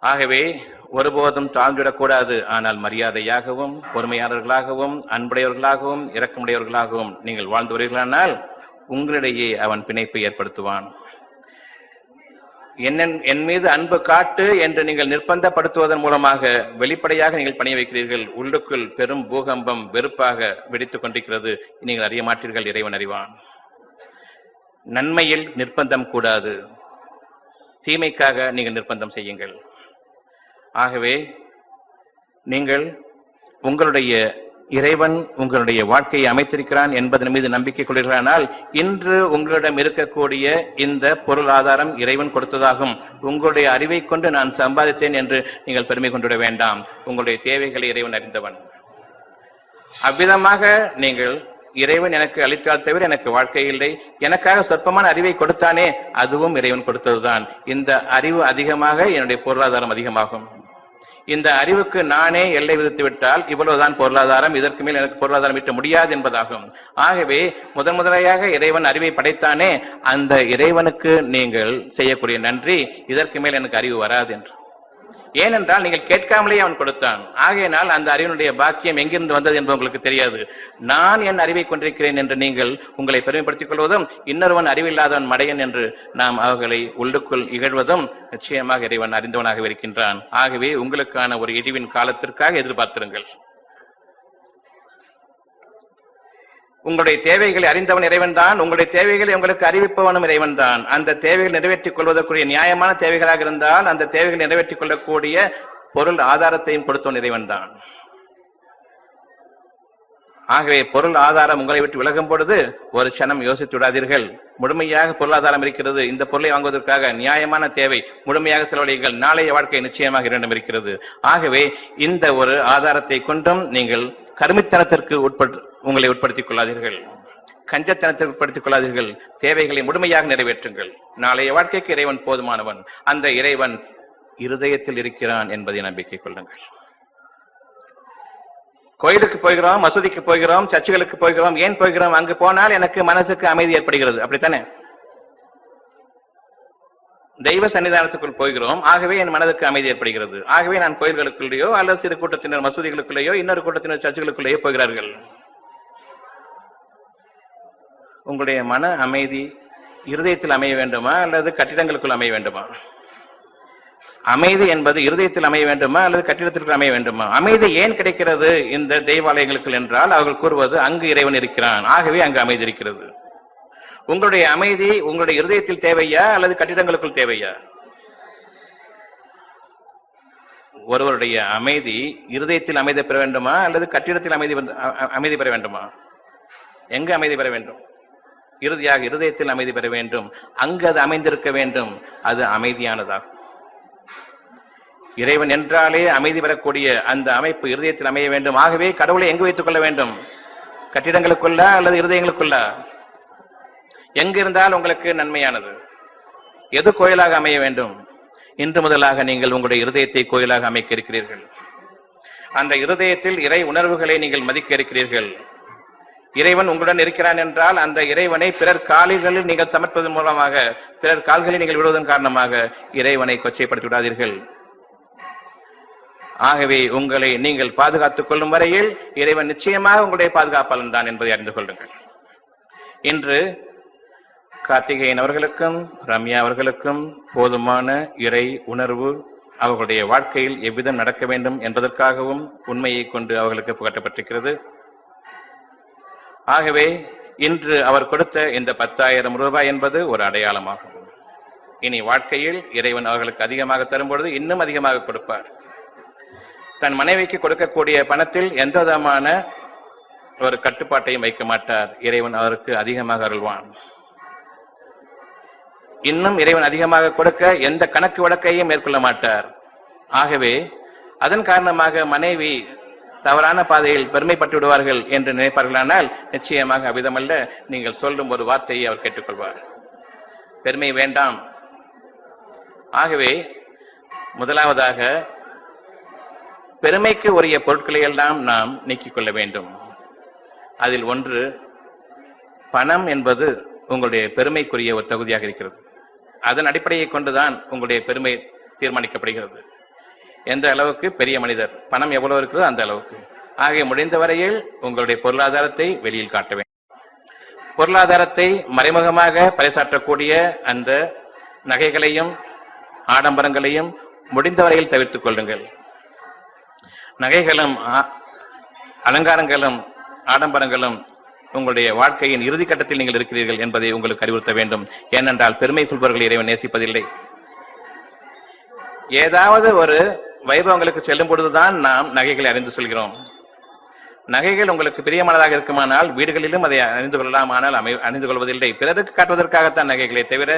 ஆகவே ஒருபோதும் தாழ்ந்துவிடக்கூடாது. ஆனால் மரியாதையாகவும் பொறுமையாளர்களாகவும் அன்புடையவர்களாகவும் இரக்கமுடையவர்களாகவும் நீங்கள் வாழ்ந்து வருகிறீர்களானால் உங்களிடையே அவன் பிணைப்பை ஏற்படுத்துவான். என் மீது அன்பு காட்டு என்று நீங்கள் நிர்பந்தப்படுத்துவதன் மூலமாக வெளிப்படையாக நீங்கள் பணிய வைக்கிறீர்கள். உள்ளுக்குள் பெரும் பூகம்பம் வெறுப்பாக வெடித்துக் கொண்டிருக்கிறது. நீங்கள் அறிய மாட்டீர்கள், இறைவன் அறிவான். நன்மையில் நிர்பந்தம் கூடாது, தீமைக்காக நீங்கள் நிர்பந்தம் செய்யுங்கள். ஆகவே நீங்கள் உங்களுடைய இறைவன் உங்களுடைய வாழ்க்கையை அமைத்திருக்கிறான் என்பதன் மீது நம்பிக்கை கொள்கிறானால் இன்று உங்களிடம் இருக்கக்கூடிய இந்த பொருளாதாரம் இறைவன் கொடுத்ததாகும். உங்களுடைய அறிவை கொண்டு நான் சம்பாதித்தேன் என்று நீங்கள் பெருமை கொண்டுவிட வேண்டாம். உங்களுடைய தேவைகளை இறைவன் அறிந்தவன். அவ்விதமாக நீங்கள் இறைவன் எனக்கு அளித்தால் தவிர எனக்கு வாழ்க்கை இல்லை, எனக்காக சொற்பமான அறிவை கொடுத்தானே, அதுவும் இறைவன் கொடுத்ததுதான். இந்த அறிவு அதிகமாக என்னுடைய பொருளாதாரம் அதிகமாகும். இந்த அறிவுக்கு நானே எல்லை விதித்து விட்டால் இவ்வளவுதான் பொருளாதாரம், இதற்கு மேல் எனக்கு பொருளாதாரம் ஈட்ட முடியாது என்பதாகும். ஆகவே முதன்முறையாக இறைவன் அறிவை படைத்தானே, அந்த இறைவனுக்கு நீங்கள் செய்யக்கூடிய நன்றி, இதற்கு மேல் எனக்கு அறிவு வராது என்று. ஏனென்றால் நீங்கள் கேட்காமலே அவன் கொடுத்தான். ஆகையினால் அந்த அறிவினுடைய பாக்கியம் எங்கிருந்து வந்தது என்பது உங்களுக்கு தெரியாது. நான் என் அறிவை கொண்டிருக்கிறேன் என்று நீங்கள் உங்களை பெருமைப்படுத்திக் கொள்வதும், இன்னொருவன் அறிவில்லாதவன் மடையன் என்று நாம் அவர்களை உள்ளுக்குள் இகழ்வதும் நிச்சயமாக இறைவன் அறிந்தவனாக இருக்கின்றான். ஆகவே உங்களுக்கான ஒரு இழிவின் காலத்திற்காக எதிர்பார்த்திருங்கள். உங்களுடைய தேவைகளை அறிந்தவன் இறைவன் தான். உங்களுடைய தேவைகளை உங்களுக்கு அறிவிப்பவனும் இறைவன் தான். அந்த தேவைகள் நிறைவேற்றிக் கொள்வதற்குரிய நியாயமான தேவைகளாக இருந்தால் அந்த தேவைகளை நிறைவேற்றிக் கொள்ளக்கூடிய பொருள் ஆதாரத்தையும் கொடுத்தவன் இறைவன் தான். ஆகவே பொருள் ஆதாரம் உங்களை விட்டு விலகும் பொழுது ஒரு க்ஷணம் யோசித்து விடாதீர்கள். முழுமையாக பொருளாதாரம் இருக்கிறது, இந்த பொருளை வாங்குவதற்காக நியாயமான தேவை, முழுமையாக செலவழிகள், நாளைய வாழ்க்கை நிச்சயமாக இரண்டும் இருக்கிறது. ஆகவே இந்த ஒரு ஆதாரத்தை கொண்டும் நீங்கள் கருமித்தனத்திற்கு உங்களை உட்படுத்திக் கொள்ளாதீர்கள், கஞ்சத்தனத்திற்கு உட்படுத்திக் கொள்ளாதீர்கள். தேவைகளை முழுமையாக நிறைவேற்றுங்கள். நாளைய வாழ்க்கைக்கு இறைவன் போதுமானவன். அந்த இறைவன் இருதயத்தில் இருக்கிறான் என்பதை நம்பிக்கை கொள்ளுங்கள். கோயிலுக்கு போகிறோம், மசூதிக்கு போகிறோம், சர்ச்சுகளுக்கு போகிறோம். ஏன் போகிறோம்? அங்கு போனால் எனக்கு மனசுக்கு அமைதி ஏற்படுகிறது, அப்படித்தானே? தெய்வ சன்னிதானத்துக்குள் போகிறோம், ஆகவே என் மனதுக்கு அமைதி ஏற்படுகிறது. ஆகவே நான் கோயில்களுக்குள்ளேயோ அல்லது சிறு கூட்டத்தினர் மசூதிகளுக்குள்ளேயோ இன்னொரு கூட்டத்தினர் சர்ச்சுகளுக்குள்ளேயோ போகிறார்கள். உங்களுடைய மன அமைதி இருதயத்தில் அமைய வேண்டுமா அல்லது கட்டிடங்களுக்குள் அமைய வேண்டுமா? அமைதி என்பது இருதயத்தில் அமைய வேண்டுமா அல்லது கட்டிடத்திற்குள் அமைய வேண்டுமா? அமைதி ஏன் கிடைக்கிறது இந்த தெய்வாலயங்களுக்கு என்றால் அவர்கள் கூறுவது அங்கு இறைவன் இருக்கிறான், ஆகவே அங்கு அமைதி இருக்கிறது. உங்களுடைய அமைதி உங்களுடைய இருதயத்தில் தேவையா அல்லது கட்டிடங்களுக்குள் தேவையா? ஒருவருடைய அமைதி இருதயத்தில் அமைதி பெற வேண்டுமா அல்லது கட்டிடத்தில் அமைதி பெற வேண்டுமா? எங்கு அமைதி பெற வேண்டும்? இறுதியாக இருதயத்தில் அமைதி பெற வேண்டும். அங்கு அது அமைந்திருக்க வேண்டும். அது அமைதியானதாகும். இறைவன் என்றாலே அமைதி பெறக்கூடிய அந்த அமைப்பு இருதயத்தில் அமைய வேண்டும். ஆகவே கடவுளை எங்கு வைத்துக் கொள்ள வேண்டும்? கட்டிடங்களுக்குள்ள அல்லது இருதயங்களுக்குள்ள? எங்கு இருந்தால் உங்களுக்கு நன்மையானது? எது கோயிலாக அமைய வேண்டும்? இன்று முதலாக நீங்கள் உங்களுடைய இருதயத்தை கோயிலாக அமைக்க இருக்கிறீர்கள். அந்த இருதயத்தில் இறை உணர்வுகளை நீங்கள் மதிக்க இருக்கிறீர்கள். இறைவன் உங்களுடன் இருக்கிறான் என்றால் அந்த இறைவனை பிறர் கால்களில் நீங்கள் சமர்ப்பதன் மூலமாக, பிறர் கால்களில் நீங்கள் விடுவதன் காரணமாக இறைவனை கொச்சைப்படுத்தி விடாதீர்கள். ஆகவே உங்களை நீங்கள் பாதுகாத்துக் கொள்ளும் வரையில் இறைவன் நிச்சயமாக உங்களுடைய பாதுகாப்பாளன் தான் என்பதை அறிந்து கொள்ளுங்கள். இன்று கார்த்திகேயன் அவர்களுக்கும் ரம்யா அவர்களுக்கும் போதுமான இறை உணர்வு அவர்களுடைய வாழ்க்கையில் எவ்விதம் நடக்க வேண்டும் என்பதற்காகவும் உண்மையை கொண்டு அவர்களுக்கு புகட்டப்பட்டிருக்கிறது. ஆகவே இன்று அவர் கொடுத்த இந்த 10,000 ரூபாய் என்பது ஒரு அடையாளமாகும். இனி வாழ்க்கையில் இறைவன் அவர்களுக்கு அதிகமாக தரும்பொழுது இன்னும் அதிகமாக கொடுப்பார். தன் மனைவிக்கு கொடுக்கக்கூடிய பணத்தில் எந்த விதமான ஒரு கட்டுப்பாட்டையும் வைக்க மாட்டார். இறைவன் அவருக்கு அதிகமாக அருள்வான். இன்னும் இறைவன் அதிகமாக கொடுக்க எந்த கணக்கு வழக்கையும் மேற்கொள்ள மாட்டார். ஆகவே அதன் காரணமாக மனைவி தவறான பாதையில் பெருமைப்பட்டு விடுவார்கள் என்று நினைப்பார்களானால் நிச்சயமாக அவ்விதமல்ல. நீங்கள் சொல்லும் ஒரு வார்த்தையை அவர் கேட்டுக்கொள்வார். பெருமை வேண்டாம். ஆகவே முதலாவதாக பெருமைக்கு உரிய பொருட்களை எல்லாம் நாம் நீக்கிக் கொள்ள வேண்டும். அதில் ஒன்று பணம் என்பது உங்களுடைய பெருமைக்குரிய ஒரு தகுதியாக இருக்கிறது. அதன் அடிப்படையை கொண்டுதான் உங்களுடைய பெருமை தீர்மானிக்கப்படுகிறது. எந்த அளவுக்கு பெரிய மனிதர், பணம் எவ்வளவு இருக்கிறதோ அந்த அளவுக்கு. ஆகிய முடிந்த வரையில் உங்களுடைய பொருளாதாரத்தை வெளியில் காட்ட வேண்டும். பொருளாதாரத்தை மறைமுகமாக பறைசாற்றக்கூடிய அந்த நகைகளையும் ஆடம்பரங்களையும் முடிந்த வரையில் தவிர்த்துக் கொள்ளுங்கள். நகைகளும் அலங்காரங்களும் ஆடம்பரங்களும் உங்களுடைய வாழ்க்கையின் இறுதி கட்டத்தில் நீங்கள் இருக்கிறீர்கள் என்பதை உங்களுக்கு அறிவுறுத்த வேண்டும். ஏனென்றால் பெருமை கொள்பவர்களை இறைவன் நேசிப்பதில்லை. ஏதாவது ஒரு வைபவங்களுக்கு செல்லும் பொழுதுதான் நாம் நகைகளை அறிந்து சொல்கிறோம். நகைகள் உங்களுக்கு பிரியமானதாக இருக்குமானால் வீடுகளிலும் அதை அணிந்து கொள்ளலாம், ஆனால் அணிந்து கொள்வதில்லை. பிறருக்கு காட்டுவதற்காகத்தான் நகைகளை தவிர,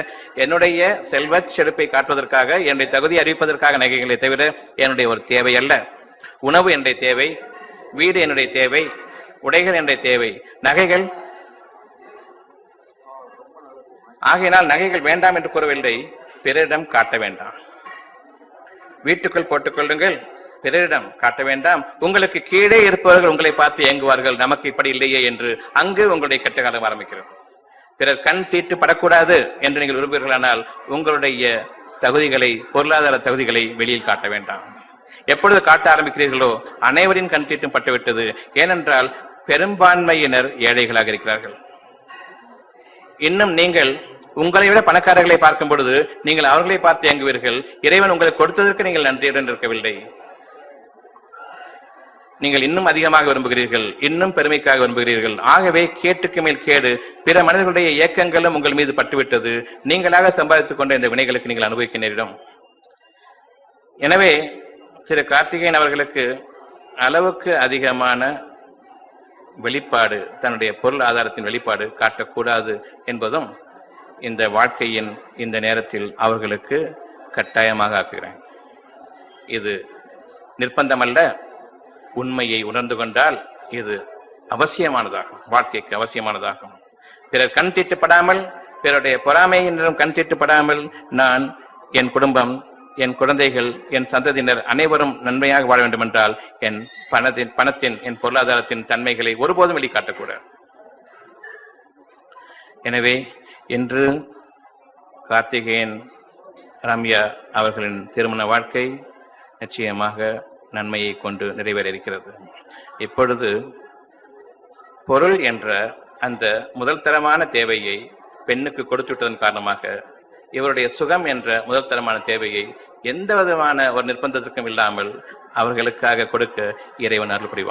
என்னுடைய செல்வ செழிப்பை காட்டுவதற்காக, என்னுடைய தகுதி அறிவிப்பதற்காக நகைகளை தவிர என்னுடைய ஒரு தேவை அல்ல. உணவு என்னுடைய தேவை, வீடு என்னுடைய தேவை, உடைகள் என்னுடைய தேவை. நகைகள் ஆகையினால் நகைகள் வேண்டாம் என்று கூறவில்லை, பிறரிடம் காட்ட வேண்டாம். வீட்டுக்குள் போட்டுக் கொள்ளுங்கள், பிறரிடம் காட்ட வேண்டாம். உங்களுக்கு கீழே இருப்பவர்கள் உங்களை பார்த்து ஏங்குவார்கள், நமக்கு இப்படி இல்லையே என்று. அங்கு உங்களுடைய கெட்ட காலம் ஆரம்பிக்கிறது. பிறர் கண் தீட்டு படக்கூடாது என்று நீங்கள் விரும்புகிறீர்களானால் உங்களுடைய தகுதிகளை, பொருளாதார தகுதிகளை வெளியில் காட்ட வேண்டாம். எப்பொழுது காட்ட ஆரம்பிக்கிறீர்களோ அனைவரின் கண் தீட்டும் பட்டுவிட்டது. ஏனென்றால் பெரும்பான்மையினர் ஏழைகளாக இருக்கிறார்கள். இன்னும் நீங்கள் உங்களை விட பணக்காரர்களை பார்க்கும் பொழுது நீங்கள் அவர்களை பார்த்து ஏங்குவீர்கள். இறைவன் உங்களுக்கு கொடுத்ததற்கு நீங்கள் நன்றியுடன் இருக்கவில்லை. நீங்கள் இன்னும் அதிகமாக விரும்புகிறீர்கள், இன்னும் பெருமைக்காக விரும்புகிறீர்கள். ஆகவே கேட்டுக்கு மேல் கேடு. பிற மனிதர்களுடைய இயக்கங்களும் உங்கள் மீது பட்டுவிட்டது. நீங்களாக சம்பாதித்துக் கொண்ட இந்த வினைகளுக்கு நீங்கள் அனுபவிக்க நேரிடும். எனவே திரு கார்த்திகேயன் அவர்களுக்கு அளவுக்கு அதிகமான வெளிப்பாடு, தன்னுடைய பொருள் ஆதாரத்தின் வெளிப்பாடு காட்டக்கூடாது என்பதும் இந்த வாழ்க்கையின் இந்த நேரத்தில் அவர்களுக்கு கட்டாயமாக ஆக்குகிறேன். இது நிர்பந்தமல்ல, உண்மையை உணர்ந்து கொண்டால் இது அவசியமானதாகும், வாழ்க்கைக்கு அவசியமானதாகும். பிறர் கண் தீட்டுப்படாமல், பிறருடைய பொறாமையினரும் கண் தீட்டுப்படாமல் நான், என் குடும்பம், என் குழந்தைகள், என் சந்ததியினர் அனைவரும் நன்மையாக வாழ வேண்டும் என்றால் என் பணத்தின் என் பொருளாதாரத்தின் தன்மைகளை ஒருபோதும் வெளிக்காட்டக்கூடாது. எனவே இன்று கார்த்திகேயன் ரம்யா அவர்களின் திருமண வாழ்க்கை நிச்சயமாக நன்மையை கொண்டு நிறைவேற இருக்கிறது. இப்பொழுது பொருள் என்ற அந்த முதல் தரமான தேவையை பெண்ணுக்கு கொடுத்துவிட்டதன் காரணமாக இவருடைய சுகம் என்ற முதல் தரமான தேவையை எந்த விதமான ஒரு நிர்பந்தத்திற்கும் இல்லாமல் அவர்களுக்காக கொடுக்க இறைவன் அருள் புரிவான்.